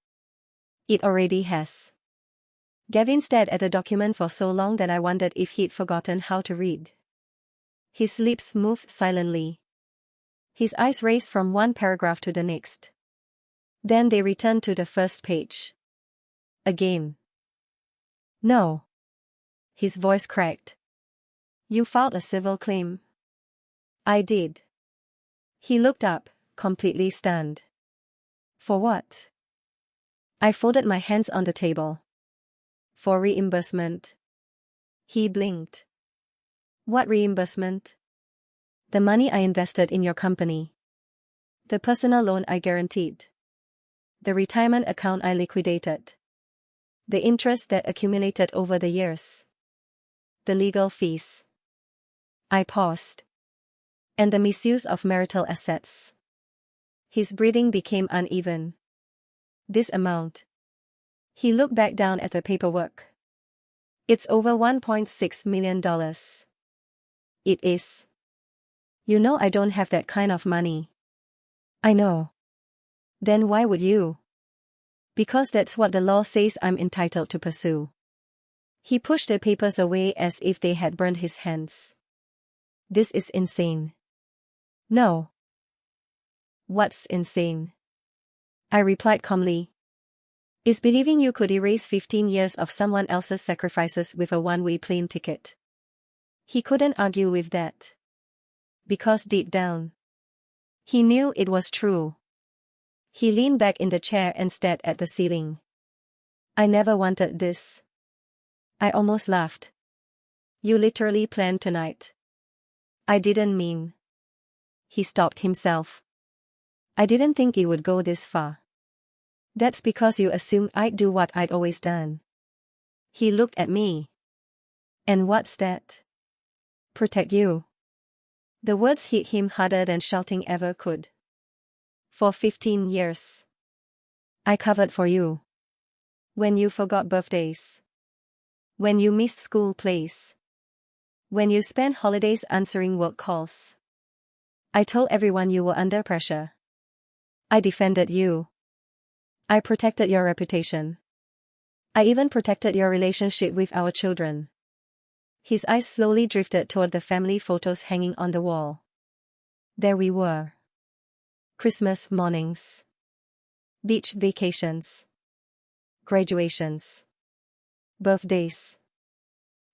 It already has. Gavin stared at the document for so long that I wondered if he'd forgotten how to read. His lips moved silently. His eyes raced from one paragraph to the next. Then they returned to the first page. Again. No. His voice cracked. You filed a civil claim. I did. He looked up, completely stunned. For what? I folded my hands on the table. For reimbursement. He blinked. What reimbursement? The money I invested in your company. The personal loan I guaranteed. The retirement account I liquidated. The interest that accumulated over the years. The legal fees. I paused. And the misuse of marital assets. His breathing became uneven. This amount. He looked back down at the paperwork. It's over $1.6 million. It is. You know I don't have that kind of money. I know. Then why would you? Because that's what the law says I'm entitled to pursue. He pushed the papers away as if they had burned his hands. This is insane. No. What's insane? I replied calmly. Is believing you could erase 15 years of someone else's sacrifices with a one-way plane ticket. He couldn't argue with that. Because deep down, he knew it was true. He leaned back in the chair and stared at the ceiling. I never wanted this. I almost laughed. You literally planned tonight. I didn't mean. He stopped himself. I didn't think it would go this far. That's because you assumed I'd do what I'd always done. He looked at me. And what's that? Protect you. The words hit him harder than shouting ever could. For 15 years. I covered for you. When you forgot birthdays. When you missed school plays. When you spent holidays answering work calls. I told everyone you were under pressure. I defended you. I protected your reputation. I even protected your relationship with our children. His eyes slowly drifted toward the family photos hanging on the wall. There we were. Christmas mornings. Beach vacations. Graduations. Birthdays.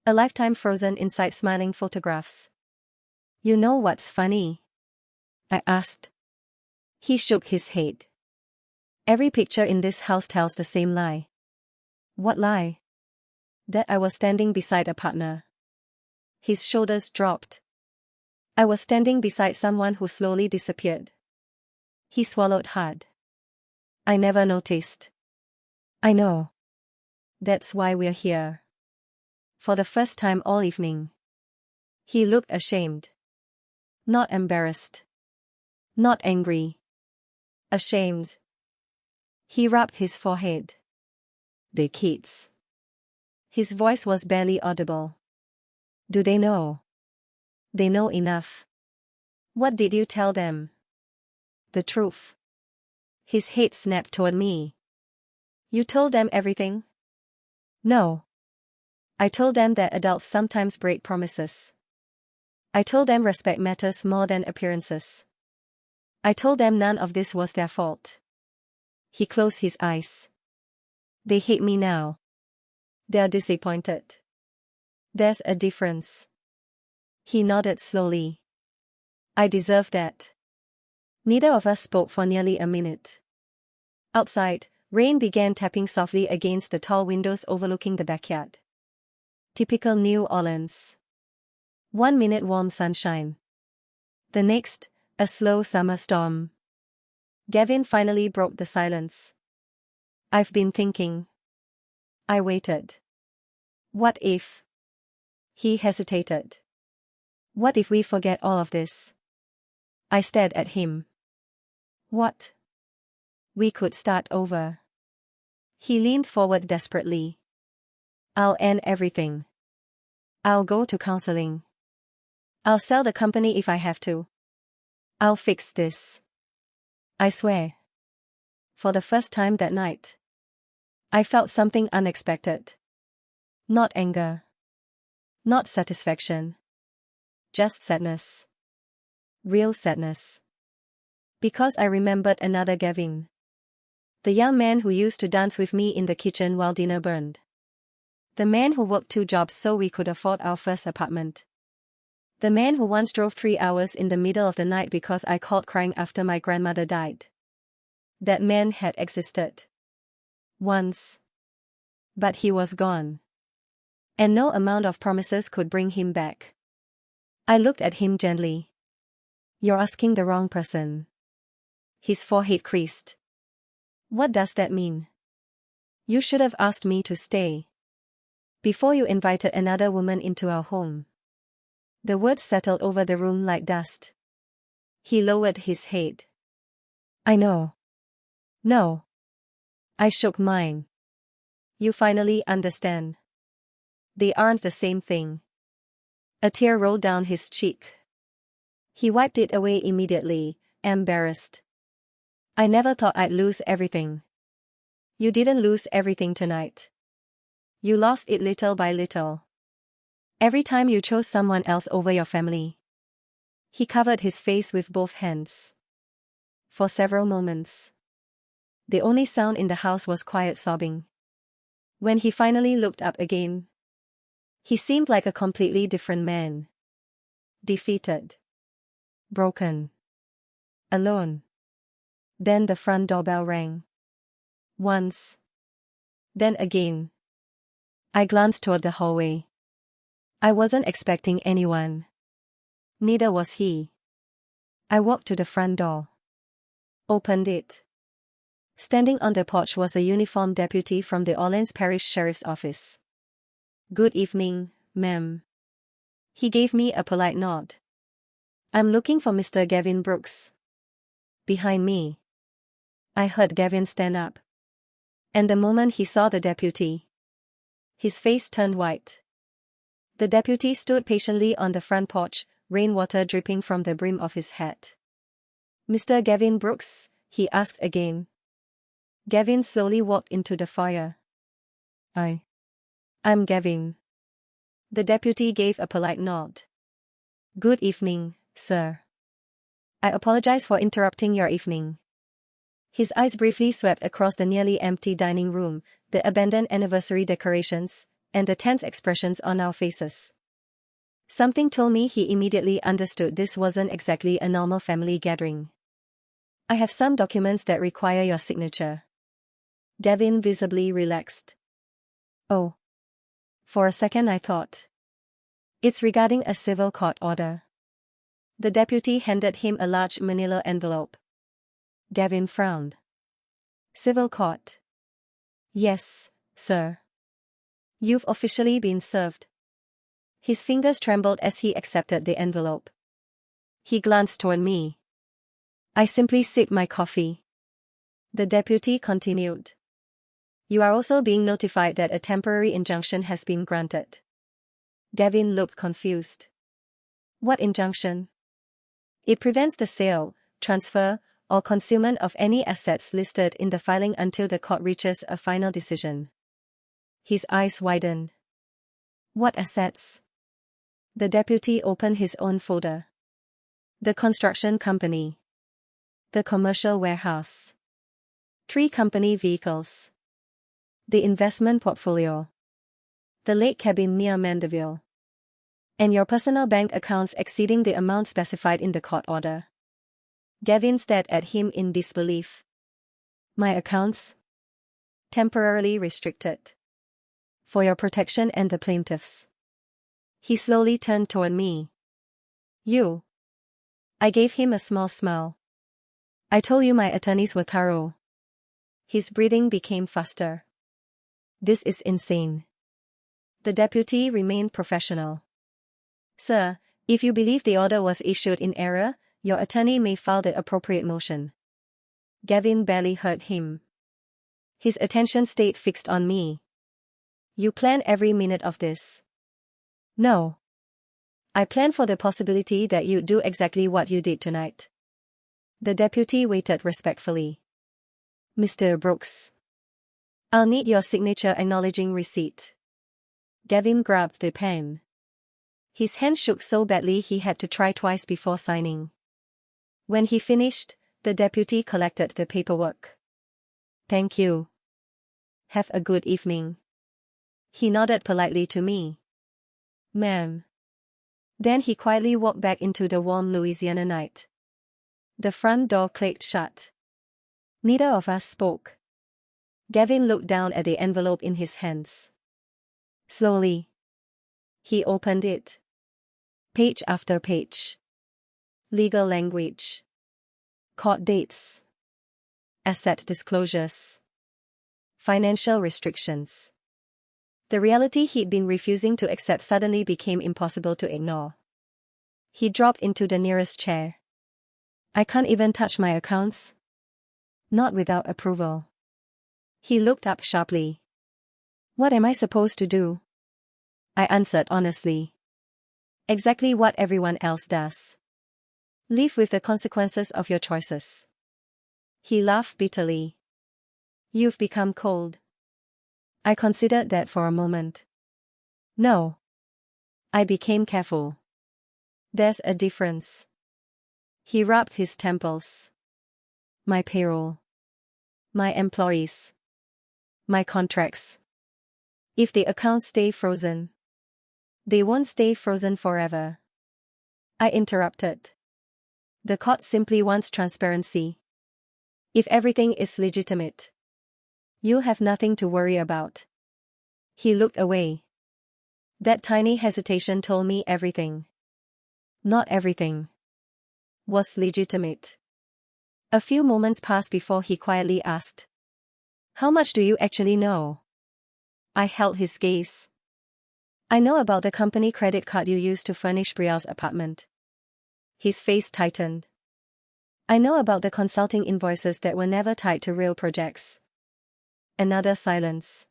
A lifetime frozen inside smiling photographs. You know what's funny? I asked. He shook his head. Every picture in this house tells the same lie. What lie? That I was standing beside a partner. His shoulders dropped. I was standing beside someone who slowly disappeared. He swallowed hard. I never noticed. I know. That's why we're here. For the first time all evening. He looked ashamed. Not embarrassed. Not angry. Ashamed. He rubbed his forehead. The kids. His voice was barely audible. Do they know? They know enough. What did you tell them? The truth. His head snapped toward me. You told them everything? No. I told them that adults sometimes break promises. I told them respect matters more than appearances. I told them none of this was their fault. He closed his eyes. They hate me now. They're disappointed. There's a difference. He nodded slowly. I deserve that. Neither of us spoke for nearly a minute. Outside, rain began tapping softly against the tall windows overlooking the backyard. Typical New Orleans. 1 minute warm sunshine. The next, a slow summer storm. Gavin finally broke the silence. I've been thinking. I waited. What if? He hesitated. What if we forget all of this? I stared at him. What? We could start over. He leaned forward desperately. I'll end everything. I'll go to counseling. I'll sell the company if I have to. I'll fix this. I swear. For the first time that night, I felt something unexpected. Not anger. Not satisfaction. Just sadness. Real sadness. Because I remembered another Gavin. The young man who used to dance with me in the kitchen while dinner burned. The man who worked 2 jobs so we could afford our first apartment. The man who once drove 3 hours in the middle of the night because I called crying after my grandmother died. That man had existed. Once. But he was gone. And no amount of promises could bring him back. I looked at him gently. You're asking the wrong person. His forehead creased. What does that mean? You should have asked me to stay. Before you invited another woman into our home. The words settled over the room like dust. He lowered his head. I know. No. I shook mine. You finally understand. They aren't the same thing. A tear rolled down his cheek. He wiped it away immediately, embarrassed. I never thought I'd lose everything. You didn't lose everything tonight. You lost it little by little. Every time you chose someone else over your family. He covered his face with both hands. For several moments. The only sound in the house was quiet sobbing. When he finally looked up again, he seemed like a completely different man. Defeated. Broken. Alone. Then the front doorbell rang. Once. Then again. I glanced toward the hallway. I wasn't expecting anyone. Neither was he. I walked to the front door. Opened it. Standing on the porch was a uniformed deputy from the Orleans Parish Sheriff's Office. Good evening, ma'am. He gave me a polite nod. I'm looking for Mr. Gavin Brooks. Behind me. I heard Gavin stand up. And the moment he saw the deputy, his face turned white. The deputy stood patiently on the front porch, rainwater dripping from the brim of his hat. Mr. Gavin Brooks? He asked again. Gavin slowly walked into the foyer. I'm Gavin. The deputy gave a polite nod. Good evening, sir. I apologize for interrupting your evening. His eyes briefly swept across the nearly empty dining room, the abandoned anniversary decorations, and the tense expressions on our faces. Something told me he immediately understood this wasn't exactly a normal family gathering. I have some documents that require your signature. Gavin visibly relaxed. Oh. For a second I thought. It's regarding a civil court order. The deputy handed him a large manila envelope. Gavin frowned. Civil court. Yes, sir. You've officially been served. His fingers trembled as he accepted the envelope. He glanced toward me. I simply sipped my coffee. The deputy continued. You are also being notified that a temporary injunction has been granted. Gavin looked confused. What injunction? It prevents the sale, transfer, or concealment of any assets listed in the filing until the court reaches a final decision. His eyes widened. What assets? The deputy opened his own folder. The construction company. The commercial warehouse. 3 company vehicles. The investment portfolio. The lake cabin near Mandeville. And your personal bank accounts exceeding the amount specified in the court order. Gavin stared at him in disbelief. My accounts? Temporarily restricted. For your protection and the plaintiff's. He slowly turned toward me. You. I gave him a small smile. I told you my attorneys were thorough. His breathing became faster. This is insane. The deputy remained professional. Sir, if you believe the order was issued in error, your attorney may file the appropriate motion. Gavin barely heard him. His attention stayed fixed on me. You plan every minute of this. No. I plan for the possibility that you'd do exactly what you did tonight. The deputy waited respectfully. Mr. Brooks. I'll need your signature acknowledging receipt. Gavin grabbed the pen. His hand shook so badly he had to try twice before signing. When he finished, the deputy collected the paperwork. Thank you. Have a good evening. He nodded politely to me. Ma'am. Then he quietly walked back into the warm Louisiana night. The front door clicked shut. Neither of us spoke. Gavin looked down at the envelope in his hands. Slowly. He opened it. Page after page. Legal language. Court dates. Asset disclosures. Financial restrictions. The reality he'd been refusing to accept suddenly became impossible to ignore. He dropped into the nearest chair. I can't even touch my accounts? Not without approval. He looked up sharply. What am I supposed to do? I answered honestly. Exactly what everyone else does. Live with the consequences of your choices. He laughed bitterly. You've become cold. I considered that for a moment. No. I became careful. There's a difference. He rubbed his temples. My payroll. My employees. My contracts. If the accounts stay frozen, they won't stay frozen forever. I interrupted. The court simply wants transparency. If everything is legitimate, you have nothing to worry about. He looked away. That tiny hesitation told me everything. Not everything was legitimate. A few moments passed before he quietly asked, how much do you actually know? I held his gaze. I know about the company credit card you used to furnish Brielle's apartment. His face tightened. I know about the consulting invoices that were never tied to real projects. Another silence.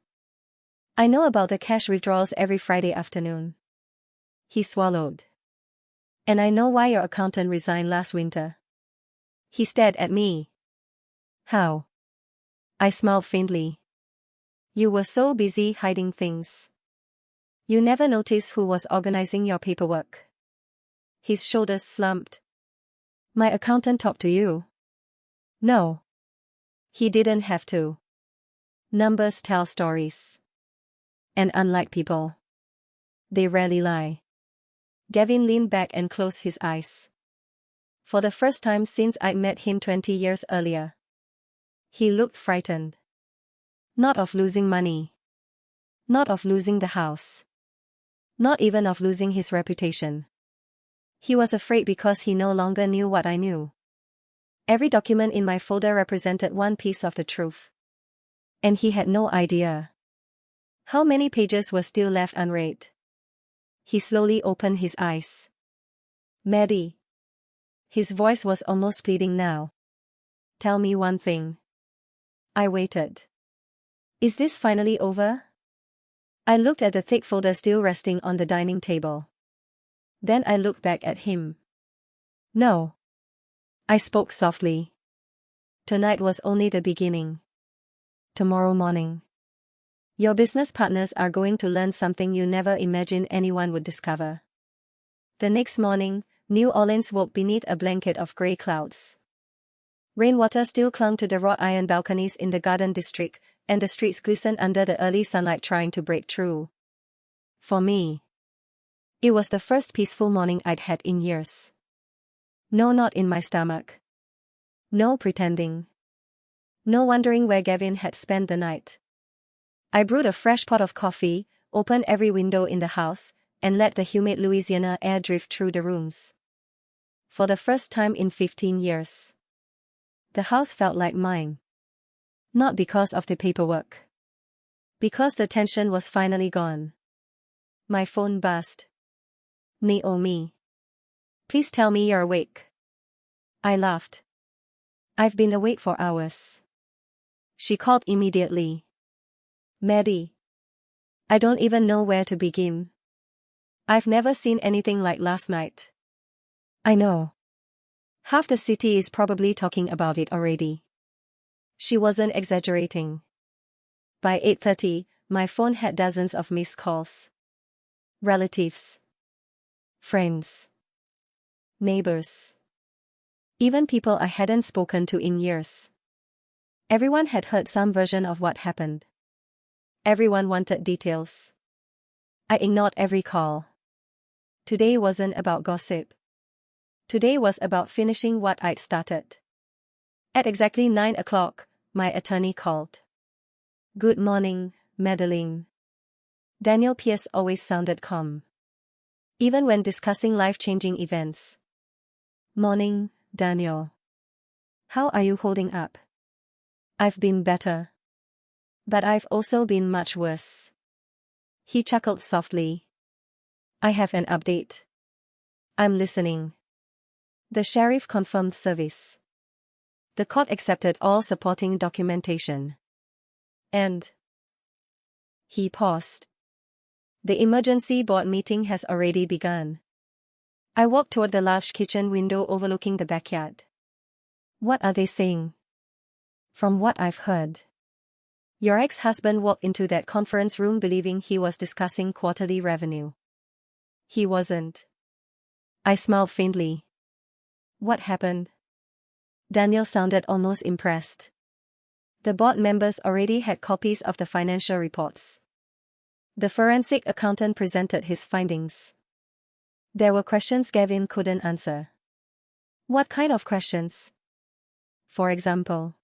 I know about the cash withdrawals every Friday afternoon. He swallowed. And I know why your accountant resigned last winter. He stared at me. How? I smiled faintly. You were so busy hiding things. You never noticed who was organizing your paperwork. His shoulders slumped. My accountant talked to you? No. He didn't have to. Numbers tell stories. And unlike people, they rarely lie. Gavin leaned back and closed his eyes. For the first time since I'd met him 20 years earlier. He looked frightened. Not of losing money. Not of losing the house. Not even of losing his reputation. He was afraid because he no longer knew what I knew. Every document in my folder represented one piece of the truth. And he had no idea How many pages were still left unread? He slowly opened his eyes. Maddie. His voice was almost pleading now. Tell me one thing. I waited. Is this finally over? I looked at the thick folder still resting on the dining table. Then I looked back at him. No. I spoke softly. Tonight was only the beginning. Tomorrow morning, your business partners are going to learn something you never imagined anyone would discover. The next morning, New Orleans woke beneath a blanket of grey clouds. Rainwater still clung to the wrought iron balconies in the Garden District, and the streets glistened under the early sunlight trying to break through. For me, it was the first peaceful morning I'd had in years. No knot in my stomach. No pretending. No wondering where Gavin had spent the night. I brewed a fresh pot of coffee, opened every window in the house, and let the humid Louisiana air drift through the rooms. For the first time in 15 years. The house felt like mine. Not because of the paperwork. Because the tension was finally gone. My phone buzzed. Naomi. Please tell me you're awake. I laughed. I've been awake for hours. She called immediately. Maddie. I don't even know where to begin. I've never seen anything like last night. I know. Half the city is probably talking about it already. She wasn't exaggerating. By 8:30, my phone had dozens of missed calls. Relatives. Friends. Neighbors. Even people I hadn't spoken to in years. Everyone had heard some version of what happened. Everyone wanted details. I ignored every call. Today wasn't about gossip. Today was about finishing what I'd started. At exactly 9 o'clock, my attorney called. Good morning, Madeline. Daniel Pierce always sounded calm. Even when discussing life-changing events. Morning, Daniel. How are you holding up? I've been better. But I've also been much worse. He chuckled softly. I have an update. I'm listening. The sheriff confirmed service. The court accepted all supporting documentation. And he paused. The emergency board meeting has already begun. I walked toward the large kitchen window overlooking the backyard. What are they saying? From what I've heard, your ex-husband walked into that conference room believing he was discussing quarterly revenue. He wasn't. I smiled faintly. What happened? Daniel sounded almost impressed. The board members already had copies of the financial reports. The forensic accountant presented his findings. There were questions Gavin couldn't answer. What kind of questions? For example,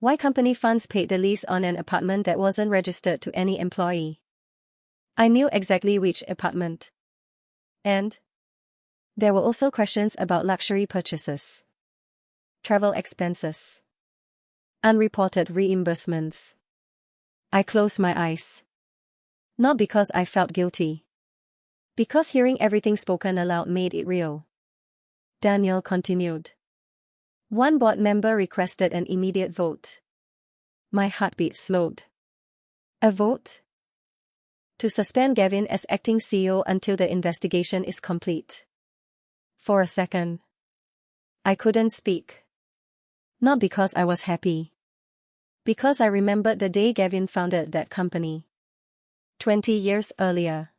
why company funds paid the lease on an apartment that wasn't registered to any employee? I knew exactly which apartment. And there were also questions about luxury purchases, travel expenses, unreported reimbursements. I closed my eyes. Not because I felt guilty. Because hearing everything spoken aloud made it real. Daniel continued. One board member requested an immediate vote. My heartbeat slowed. A vote? To suspend Gavin as acting CEO until the investigation is complete. For a second, I couldn't speak. Not because I was happy. Because I remembered the day Gavin founded that company. 20 years earlier.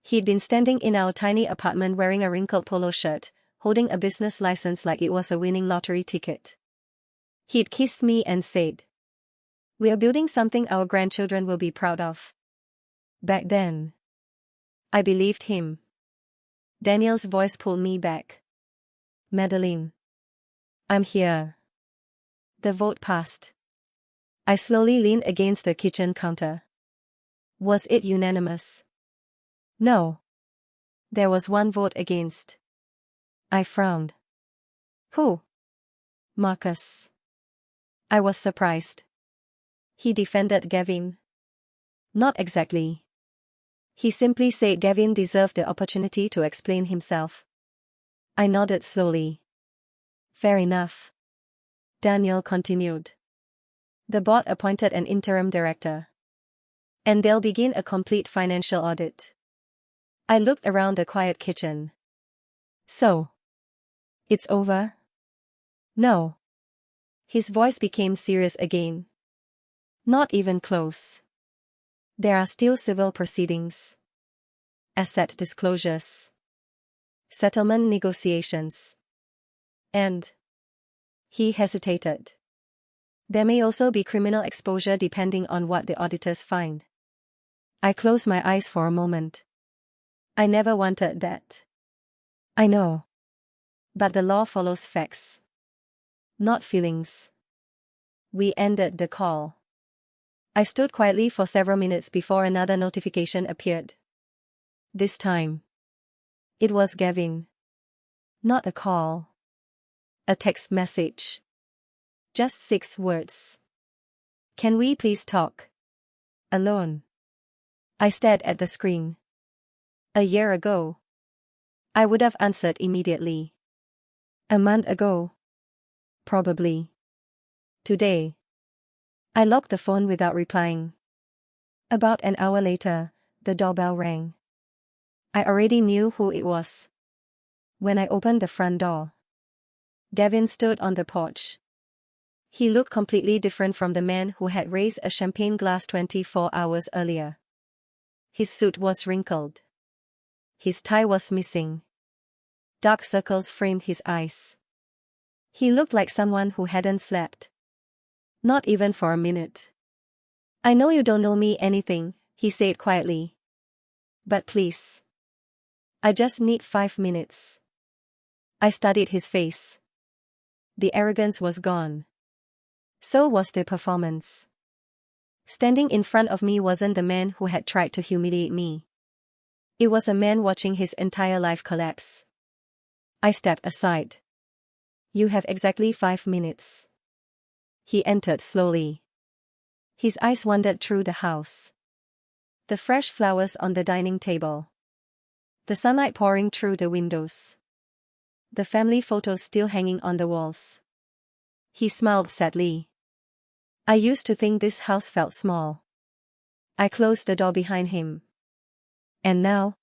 He'd been standing in our tiny apartment wearing a wrinkled polo shirt, holding a business license like it was a winning lottery ticket. He'd kissed me and said, "We're building something our grandchildren will be proud of." Back then, I believed him. Daniel's voice pulled me back. Madeline. I'm here. The vote passed. I slowly leaned against the kitchen counter. Was it unanimous? No. There was one vote against. I frowned. Who? Marcus. I was surprised. He defended Gavin. Not exactly. He simply said Gavin deserved the opportunity to explain himself. I nodded slowly. Fair enough. Daniel continued. The board appointed an interim director. And they'll begin a complete financial audit. I looked around the quiet kitchen. So. It's over? No. His voice became serious again. Not even close. There are still civil proceedings. Asset disclosures. Settlement negotiations. And. He hesitated. There may also be criminal exposure depending on what the auditors find. I closed my eyes for a moment. I never wanted that. I know. But the law follows facts. Not feelings. We ended the call. I stood quietly for several minutes before another notification appeared. This time. It was Gavin. Not a call. A text message. Just 6 words. Can we please talk? Alone. I stared at the screen. A year ago. I would have answered immediately. A month ago. Probably. Today. I locked the phone without replying. About an hour later, the doorbell rang. I already knew who it was. When I opened the front door, Gavin stood on the porch. He looked completely different from the man who had raised a champagne glass 24 hours earlier. His suit was wrinkled. His tie was missing. Dark circles framed his eyes. He looked like someone who hadn't slept. Not even for a minute. I know you don't know me anything, he said quietly. But please. I just need 5 minutes. I studied his face. The arrogance was gone. So was the performance. Standing in front of me wasn't the man who had tried to humiliate me. It was a man watching his entire life collapse. I stepped aside. You have exactly 5 minutes. He entered slowly. His eyes wandered through the house. The fresh flowers on the dining table. The sunlight pouring through the windows. The family photos still hanging on the walls. He smiled sadly. I used to think this house felt small. I closed the door behind him. And now?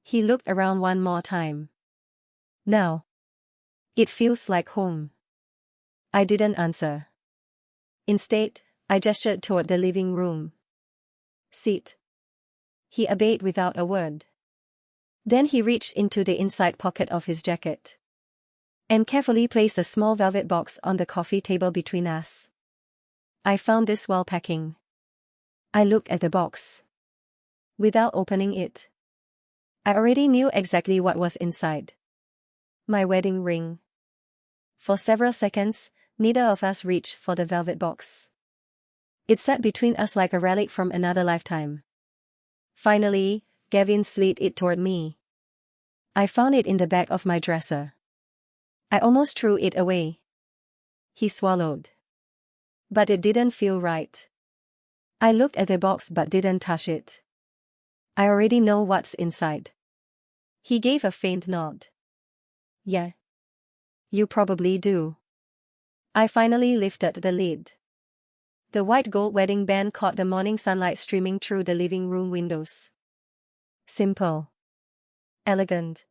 He looked around one more time. Now. It feels like home. I didn't answer. Instead, I gestured toward the living room. Sit. He obeyed without a word. Then he reached into the inside pocket of his jacket and carefully placed a small velvet box on the coffee table between us. I found this while packing. I looked at the box. Without opening it. I already knew exactly what was inside. My wedding ring. For several seconds, neither of us reached for the velvet box. It sat between us like a relic from another lifetime. Finally, Gavin slid it toward me. I found it in the back of my dresser. I almost threw it away. He swallowed. But it didn't feel right. I looked at the box but didn't touch it. I already know what's inside. He gave a faint nod. Yeah. You probably do. I finally lifted the lid. The white gold wedding band caught the morning sunlight streaming through the living room windows. Simple. Elegant.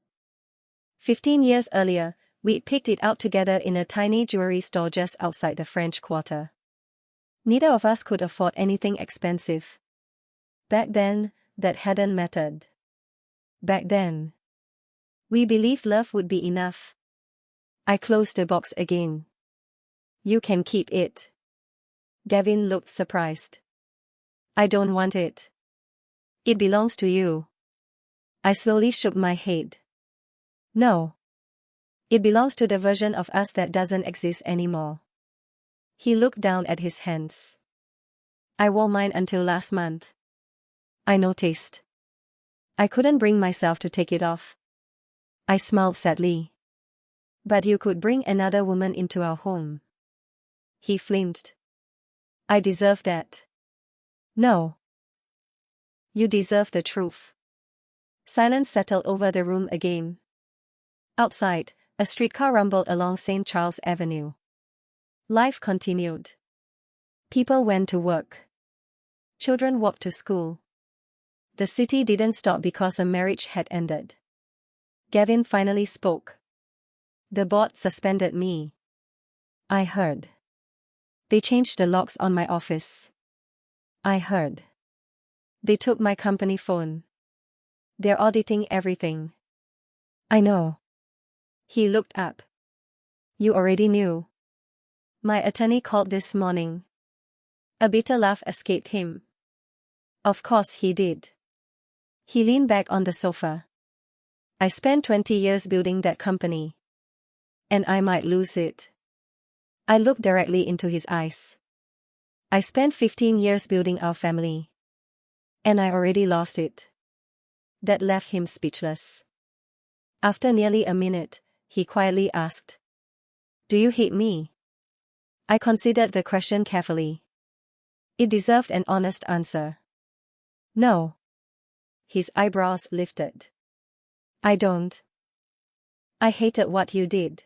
15 years earlier, we'd picked it out together in a tiny jewelry store just outside the French Quarter. Neither of us could afford anything expensive. Back then, that hadn't mattered. Back then, we believed love would be enough. I closed the box again. You can keep it. Gavin looked surprised. I don't want it. It belongs to you. I slowly shook my head. No. It belongs to the version of us that doesn't exist anymore. He looked down at his hands. I wore mine until last month. I noticed. I couldn't bring myself to take it off. I smiled sadly. But you could bring another woman into our home. He flinched. I deserve that. No. You deserve the truth. Silence settled over the room again. Outside, a streetcar rumbled along St. Charles Avenue. Life continued. People went to work. Children walked to school. The city didn't stop because a marriage had ended. Gavin finally spoke. The board suspended me. I heard. They changed the locks on my office. I heard. They took my company phone. They're auditing everything. I know. He looked up. You already knew. My attorney called this morning. A bitter laugh escaped him. Of course he did. He leaned back on the sofa. I spent 20 years building that company. And I might lose it. I looked directly into his eyes. I spent 15 years building our family. And I already lost it. That left him speechless. After nearly a minute, he quietly asked, Do you hate me? I considered the question carefully. It deserved an honest answer. No. His eyebrows lifted. I don't. I hated what you did.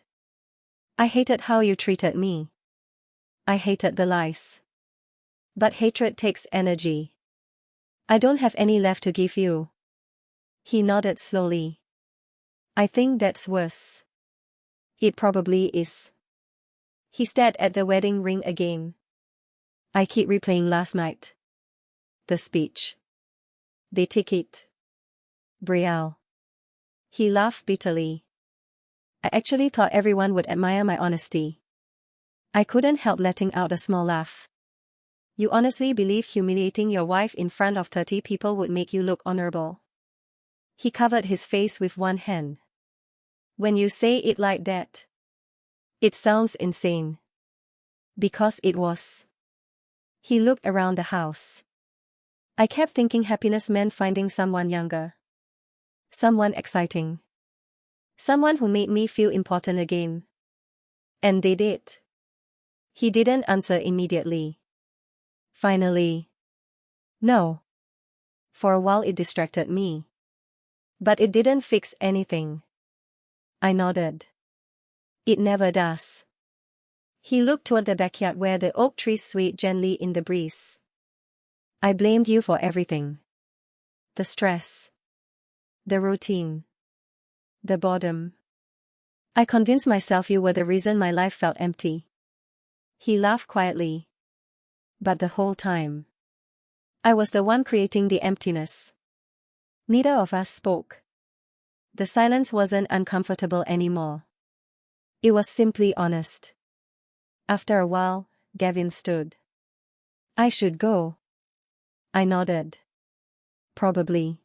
I hated how you treated me. I hated the lies. But hatred takes energy. I don't have any left to give you. He nodded slowly. I think that's worse. It probably is. He stared at the wedding ring again. I keep replaying last night. The speech. The ticket. Betrayal. He laughed bitterly. I actually thought everyone would admire my honesty. I couldn't help letting out a small laugh. You honestly believe humiliating your wife in front of 30 people would make you look honorable? He covered his face with one hand. When you say it like that, it sounds insane. Because it was. He looked around the house. I kept thinking happiness meant finding someone younger. Someone exciting. Someone who made me feel important again. And they did. He didn't answer immediately. Finally. No. For a while it distracted me. But it didn't fix anything. I nodded. It never does. He looked toward the backyard where the oak trees swayed gently in the breeze. I blamed you for everything. The stress. The routine. The boredom. I convinced myself you were the reason my life felt empty. He laughed quietly. But the whole time, I was the one creating the emptiness. Neither of us spoke. The silence wasn't uncomfortable anymore. It was simply honest. After a while, Gavin stood. I should go. I nodded. Probably.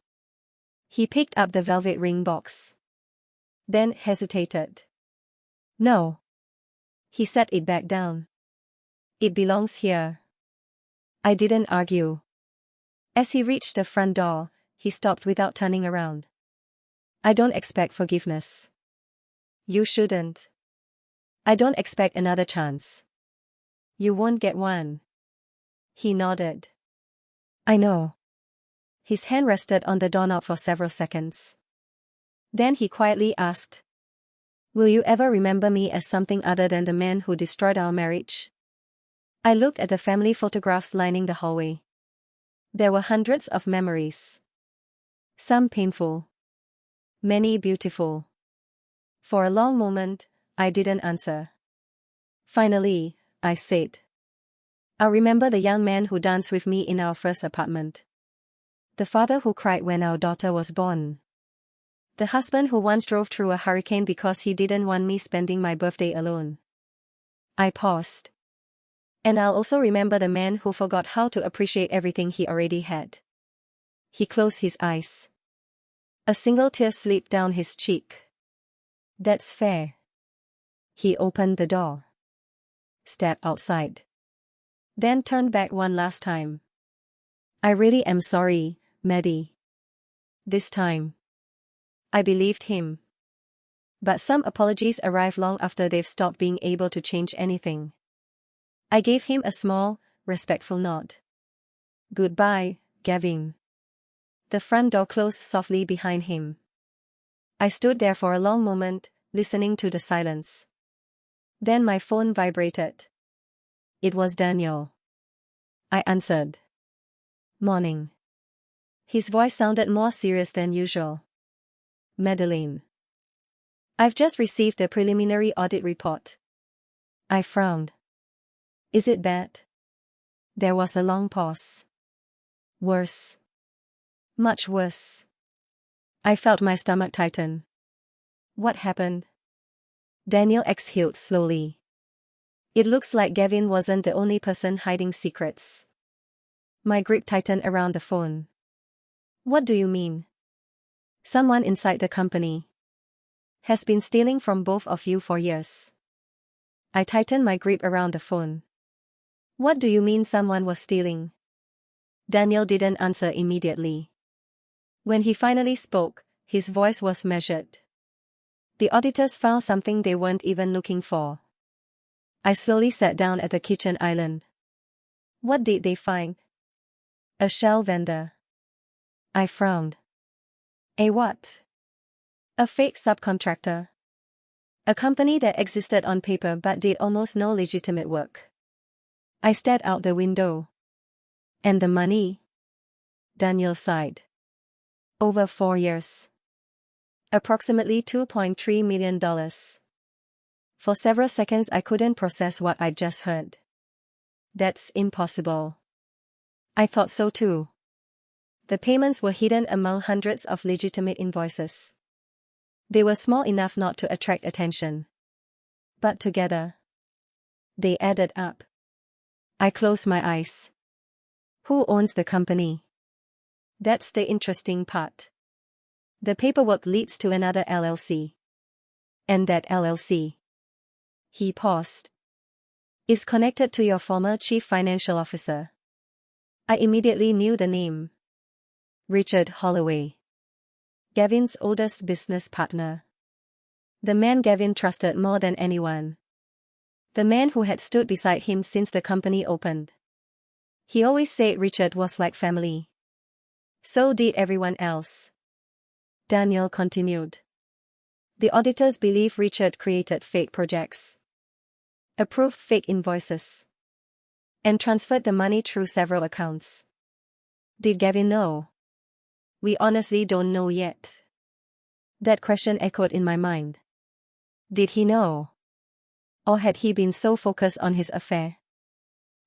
He picked up the velvet ring box. Then hesitated. No. He set it back down. It belongs here. I didn't argue. As he reached the front door, he stopped without turning around. I don't expect forgiveness. You shouldn't. I don't expect another chance. You won't get one. He nodded. I know. His hand rested on the doorknob for several seconds. Then he quietly asked, Will you ever remember me as something other than the man who destroyed our marriage? I looked at the family photographs lining the hallway. There were hundreds of memories. Some painful. Many beautiful. For a long moment, I didn't answer. Finally, I said, I remember the young man who danced with me in our first apartment. The father who cried when our daughter was born. The husband who once drove through a hurricane because he didn't want me spending my birthday alone. I paused. And I'll also remember the man who forgot how to appreciate everything he already had. He closed his eyes. A single tear slipped down his cheek. That's fair. He opened the door. Stepped outside. Then turned back one last time. I really am sorry, Maddie. This time. I believed him. But some apologies arrive long after they've stopped being able to change anything. I gave him a small, respectful nod. Goodbye, Gavin. The front door closed softly behind him. I stood there for a long moment, listening to the silence. Then my phone vibrated. It was Daniel. I answered. Morning. His voice sounded more serious than usual. Madeline. I've just received a preliminary audit report. I frowned. Is it bad? There was a long pause. Worse. Much worse. I felt my stomach tighten. What happened? Daniel exhaled slowly. It looks like Gavin wasn't the only person hiding secrets. My grip tightened around the phone. What do you mean? Someone inside the company has been stealing from both of you for years. I tightened my grip around the phone. What do you mean someone was stealing? Daniel didn't answer immediately. When he finally spoke, his voice was measured. The auditors found something they weren't even looking for. I slowly sat down at the kitchen island. What did they find? A shell vendor. I frowned. A what? A fake subcontractor. A company that existed on paper but did almost no legitimate work. I stared out the window. And the money? Daniel sighed. Over 4 years. Approximately $2.3 million. For several seconds I couldn't process what I'd just heard. That's impossible. I thought so too. The payments were hidden among hundreds of legitimate invoices. They were small enough not to attract attention. But together, they added up. I closed my eyes. Who owns the company? That's the interesting part. The paperwork leads to another LLC. And that LLC, he paused, is connected to your former chief financial officer. I immediately knew the name. Richard Holloway. Gavin's oldest business partner. The man Gavin trusted more than anyone. The man who had stood beside him since the company opened. He always said Richard was like family. So did everyone else. Daniel continued. The auditors believe Richard created fake projects, approved fake invoices, and transferred the money through several accounts. Did Gavin know? We honestly don't know yet. That question echoed in my mind. Did he know? Or had he been so focused on his affair,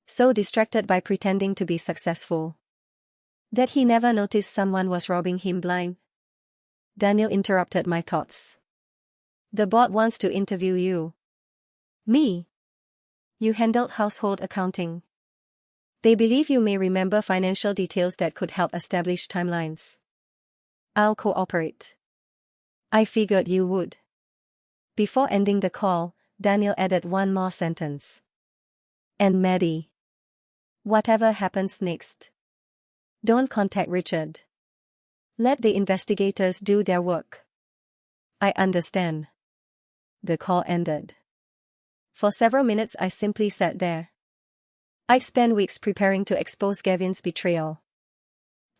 so distracted by pretending to be successful, that he never noticed someone was robbing him blind? Daniel interrupted my thoughts. The board wants to interview you. Me? You handled household accounting. They believe you may remember financial details that could help establish timelines. I'll cooperate. I figured you would. Before ending the call, Daniel added one more sentence. And Maddie. Whatever happens next, don't contact Richard. Let the investigators do their work. I understand. The call ended. For several minutes I simply sat there. I spent weeks preparing to expose Gavin's betrayal.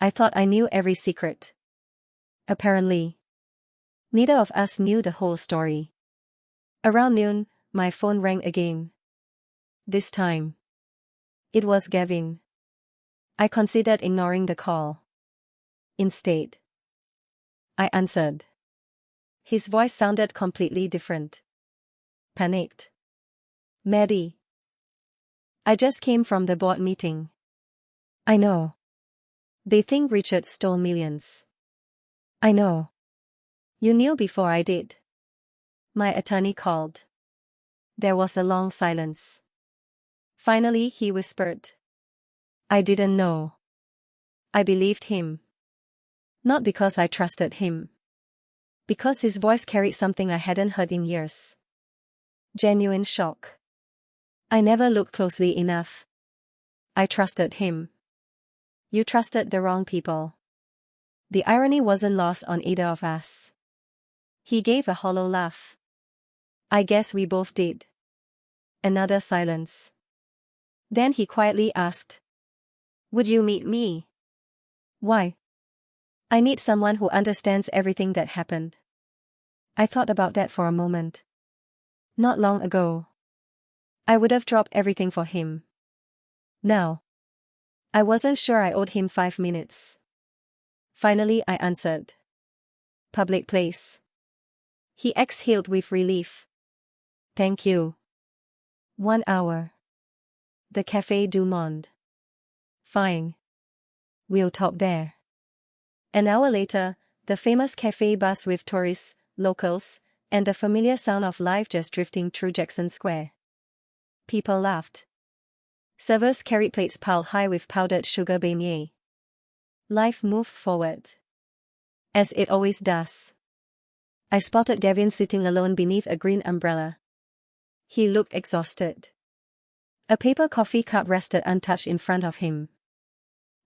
I thought I knew every secret. Apparently, neither of us knew the whole story. Around noon, my phone rang again. This time, it was Gavin. I considered ignoring the call. Instead, I answered. His voice sounded completely different. Panicked. Maddie. I just came from the board meeting. I know. They think Richard stole millions. I know. You knew before I did. My attorney called. There was a long silence. Finally he whispered. I didn't know. I believed him. Not because I trusted him. Because his voice carried something I hadn't heard in years. Genuine shock. I never looked closely enough. I trusted him. You trusted the wrong people. The irony wasn't lost on either of us. He gave a hollow laugh. I guess we both did. Another silence. Then he quietly asked. Would you meet me? Why? I need someone who understands everything that happened. I thought about that for a moment. Not long ago, I would have dropped everything for him. Now, I wasn't sure I owed him 5 minutes. Finally, I answered. Public place. He exhaled with relief. Thank you. 1 hour. The Café du Monde. Fine. We'll talk there. An hour later, the famous cafe buzz with tourists, locals, and the familiar sound of life just drifting through Jackson Square. People laughed. Servers carried plates piled high with powdered sugar beignet. Life moved forward. As it always does. I spotted Gavin sitting alone beneath a green umbrella. He looked exhausted. A paper coffee cup rested untouched in front of him.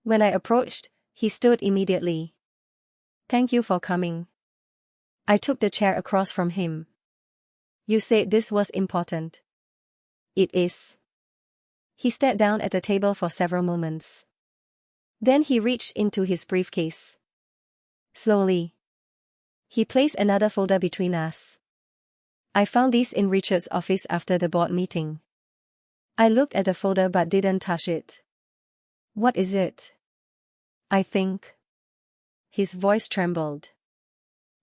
When I approached, he stood immediately. Thank you for coming. I took the chair across from him. You said this was important. It is. He stared down at the table for several moments. Then he reached into his briefcase. Slowly, he placed another folder between us. I found these in Richard's office after the board meeting. I looked at the folder but didn't touch it. What is it? I think. His voice trembled.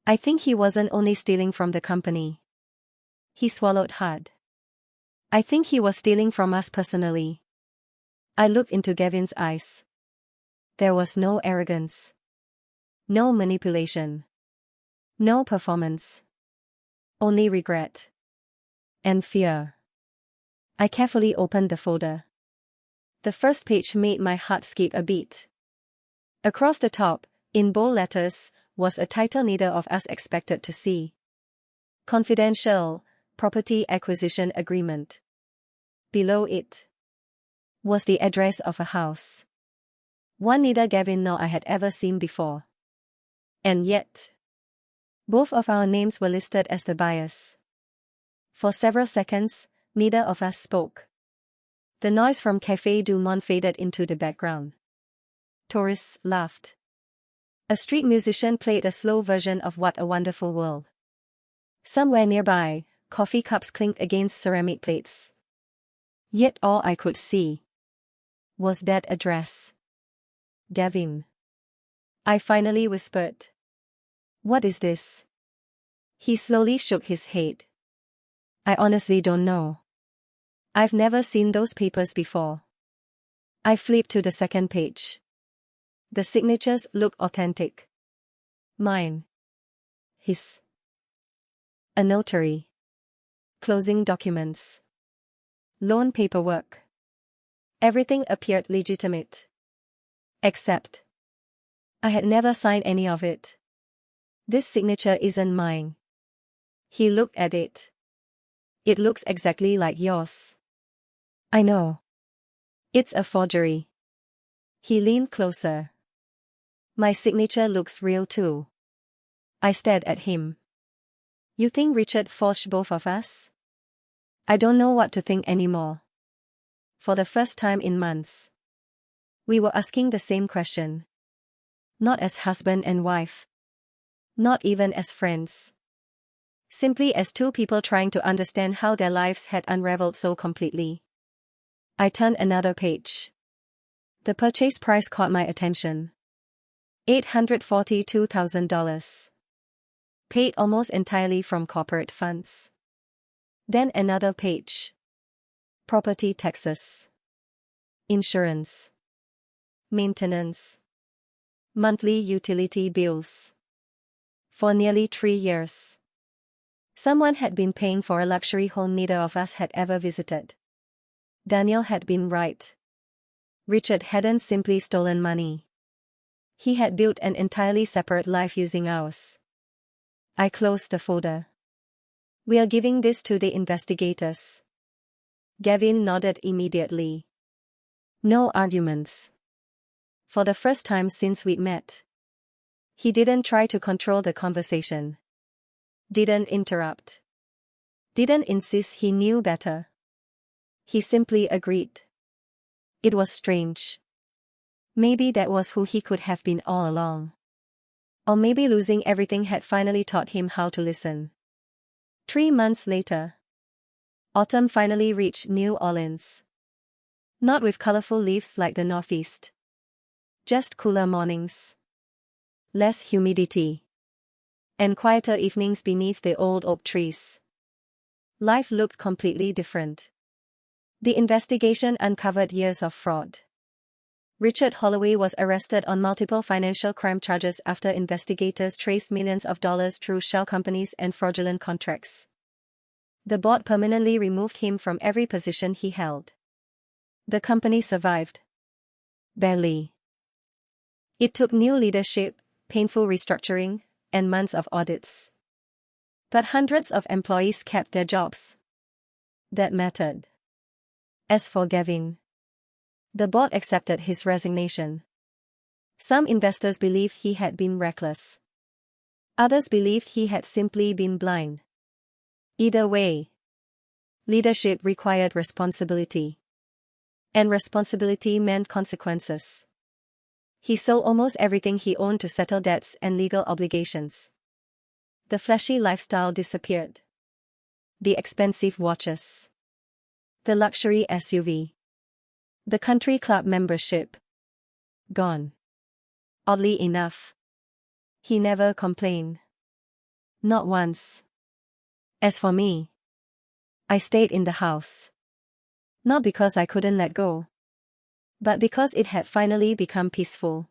I think he wasn't only stealing from the company. He swallowed hard. I think he was stealing from us personally. I looked into Gavin's eyes. There was no arrogance. No manipulation. No performance. Only regret. And fear. I carefully opened the folder. The first page made my heart skip a beat. Across the top, in bold letters, was a title neither of us expected to see. Confidential, Property Acquisition Agreement. Below it was the address of a house. One neither Gavin nor I had ever seen before. And yet, both of our names were listed as the buyers. For several seconds, neither of us spoke. The noise from Café du Monde faded into the background. Tourists laughed. A street musician played a slow version of What a Wonderful World. Somewhere nearby, coffee cups clinked against ceramic plates. Yet all I could see was that address. Gavin. I finally whispered. What is this? He slowly shook his head. I honestly don't know. I've never seen those papers before. I flipped to the second page. The signatures looked authentic. Mine. His. A notary. Closing documents. Loan paperwork. Everything appeared legitimate. Except. I had never signed any of it. This signature isn't mine. He looked at it. It looks exactly like yours. I know. It's a forgery. He leaned closer. My signature looks real too. I stared at him. You think Richard forged both of us? I don't know what to think anymore. For the first time in months, we were asking the same question. Not as husband and wife. Not even as friends. Simply as two people trying to understand how their lives had unraveled so completely. I turned another page. The purchase price caught my attention. $842,000. Paid almost entirely from corporate funds. Then another page. Property taxes. Insurance. Maintenance. Monthly utility bills. For nearly 3 years. Someone had been paying for a luxury home neither of us had ever visited. Daniel had been right. Richard hadn't simply stolen money. He had built an entirely separate life using ours. I closed the folder. We are giving this to the investigators. Gavin nodded immediately. No arguments. For the first time since we'd met. He didn't try to control the conversation. Didn't interrupt. Didn't insist he knew better. He simply agreed. It was strange. Maybe that was who he could have been all along. Or maybe losing everything had finally taught him how to listen. 3 months later. Autumn finally reached New Orleans. Not with colorful leaves like the Northeast. Just cooler mornings. Less humidity. And quieter evenings beneath the old oak trees. Life looked completely different. The investigation uncovered years of fraud. Richard Holloway was arrested on multiple financial crime charges after investigators traced millions of dollars through shell companies and fraudulent contracts. The board permanently removed him from every position he held. The company survived. Barely. It took new leadership, painful restructuring, and months of audits. But hundreds of employees kept their jobs. That mattered. As for Gavin, the board accepted his resignation. Some investors believed he had been reckless. Others believed he had simply been blind. Either way, leadership required responsibility. And responsibility meant consequences. He sold almost everything he owned to settle debts and legal obligations. The flashy lifestyle disappeared. The expensive watches. The luxury SUV. The country club membership. Gone. Oddly enough, he never complained. Not once. As for me, I stayed in the house. Not because I couldn't let go, but because it had finally become peaceful.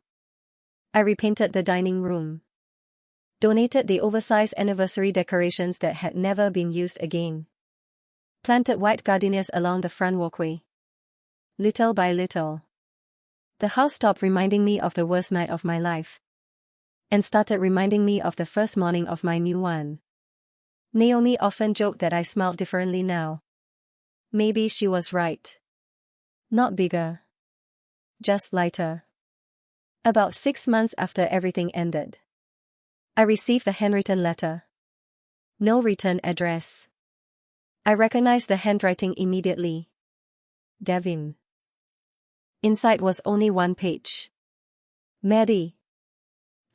I repainted the dining room. Donated the oversized anniversary decorations that had never been used again. Planted white gardenias along the front walkway. Little by little, the house stopped reminding me of the worst night of my life. And started reminding me of the first morning of my new one. Naomi often joked that I smiled differently now. Maybe she was right. Not bigger. Just lighter. About 6 months after everything ended, I received a handwritten letter. No return address. I recognized the handwriting immediately. Gavin. Inside was only one page. Maddie.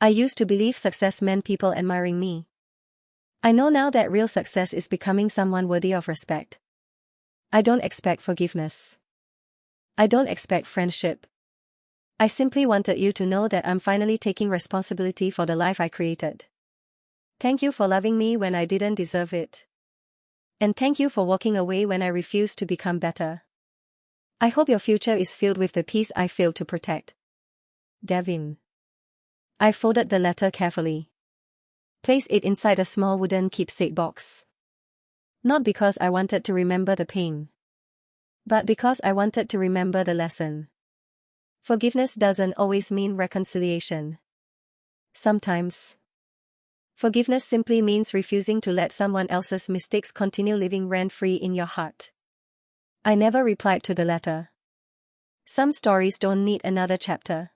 I used to believe success meant people admiring me. I know now that real success is becoming someone worthy of respect. I don't expect forgiveness. I don't expect friendship. I simply wanted you to know that I'm finally taking responsibility for the life I created. Thank you for loving me when I didn't deserve it. And thank you for walking away when I refused to become better. I hope your future is filled with the peace I failed to protect. Gavin. I folded the letter carefully. Placed it inside a small wooden keepsake box. Not because I wanted to remember the pain, but because I wanted to remember the lesson. Forgiveness doesn't always mean reconciliation. Sometimes, forgiveness simply means refusing to let someone else's mistakes continue living rent-free in your heart. I never replied to the letter. Some stories don't need another chapter.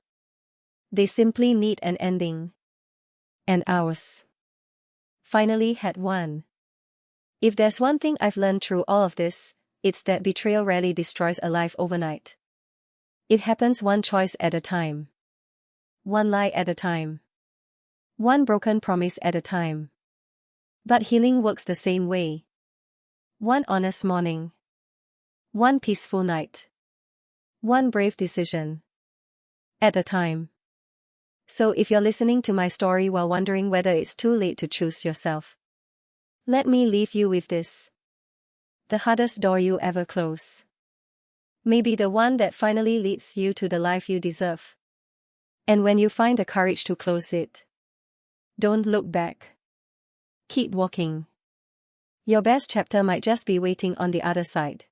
They simply need an ending. And ours finally had one. If there's one thing I've learned through all of this, it's that betrayal rarely destroys a life overnight. It happens one choice at a time. One lie at a time. One broken promise at a time. But healing works the same way. One honest morning. One peaceful night. One brave decision. At a time. So if you're listening to my story while wondering whether it's too late to choose yourself, let me leave you with this. The hardest door you ever close may be the one that finally leads you to the life you deserve. And when you find the courage to close it, don't look back. Keep walking. Your best chapter might just be waiting on the other side.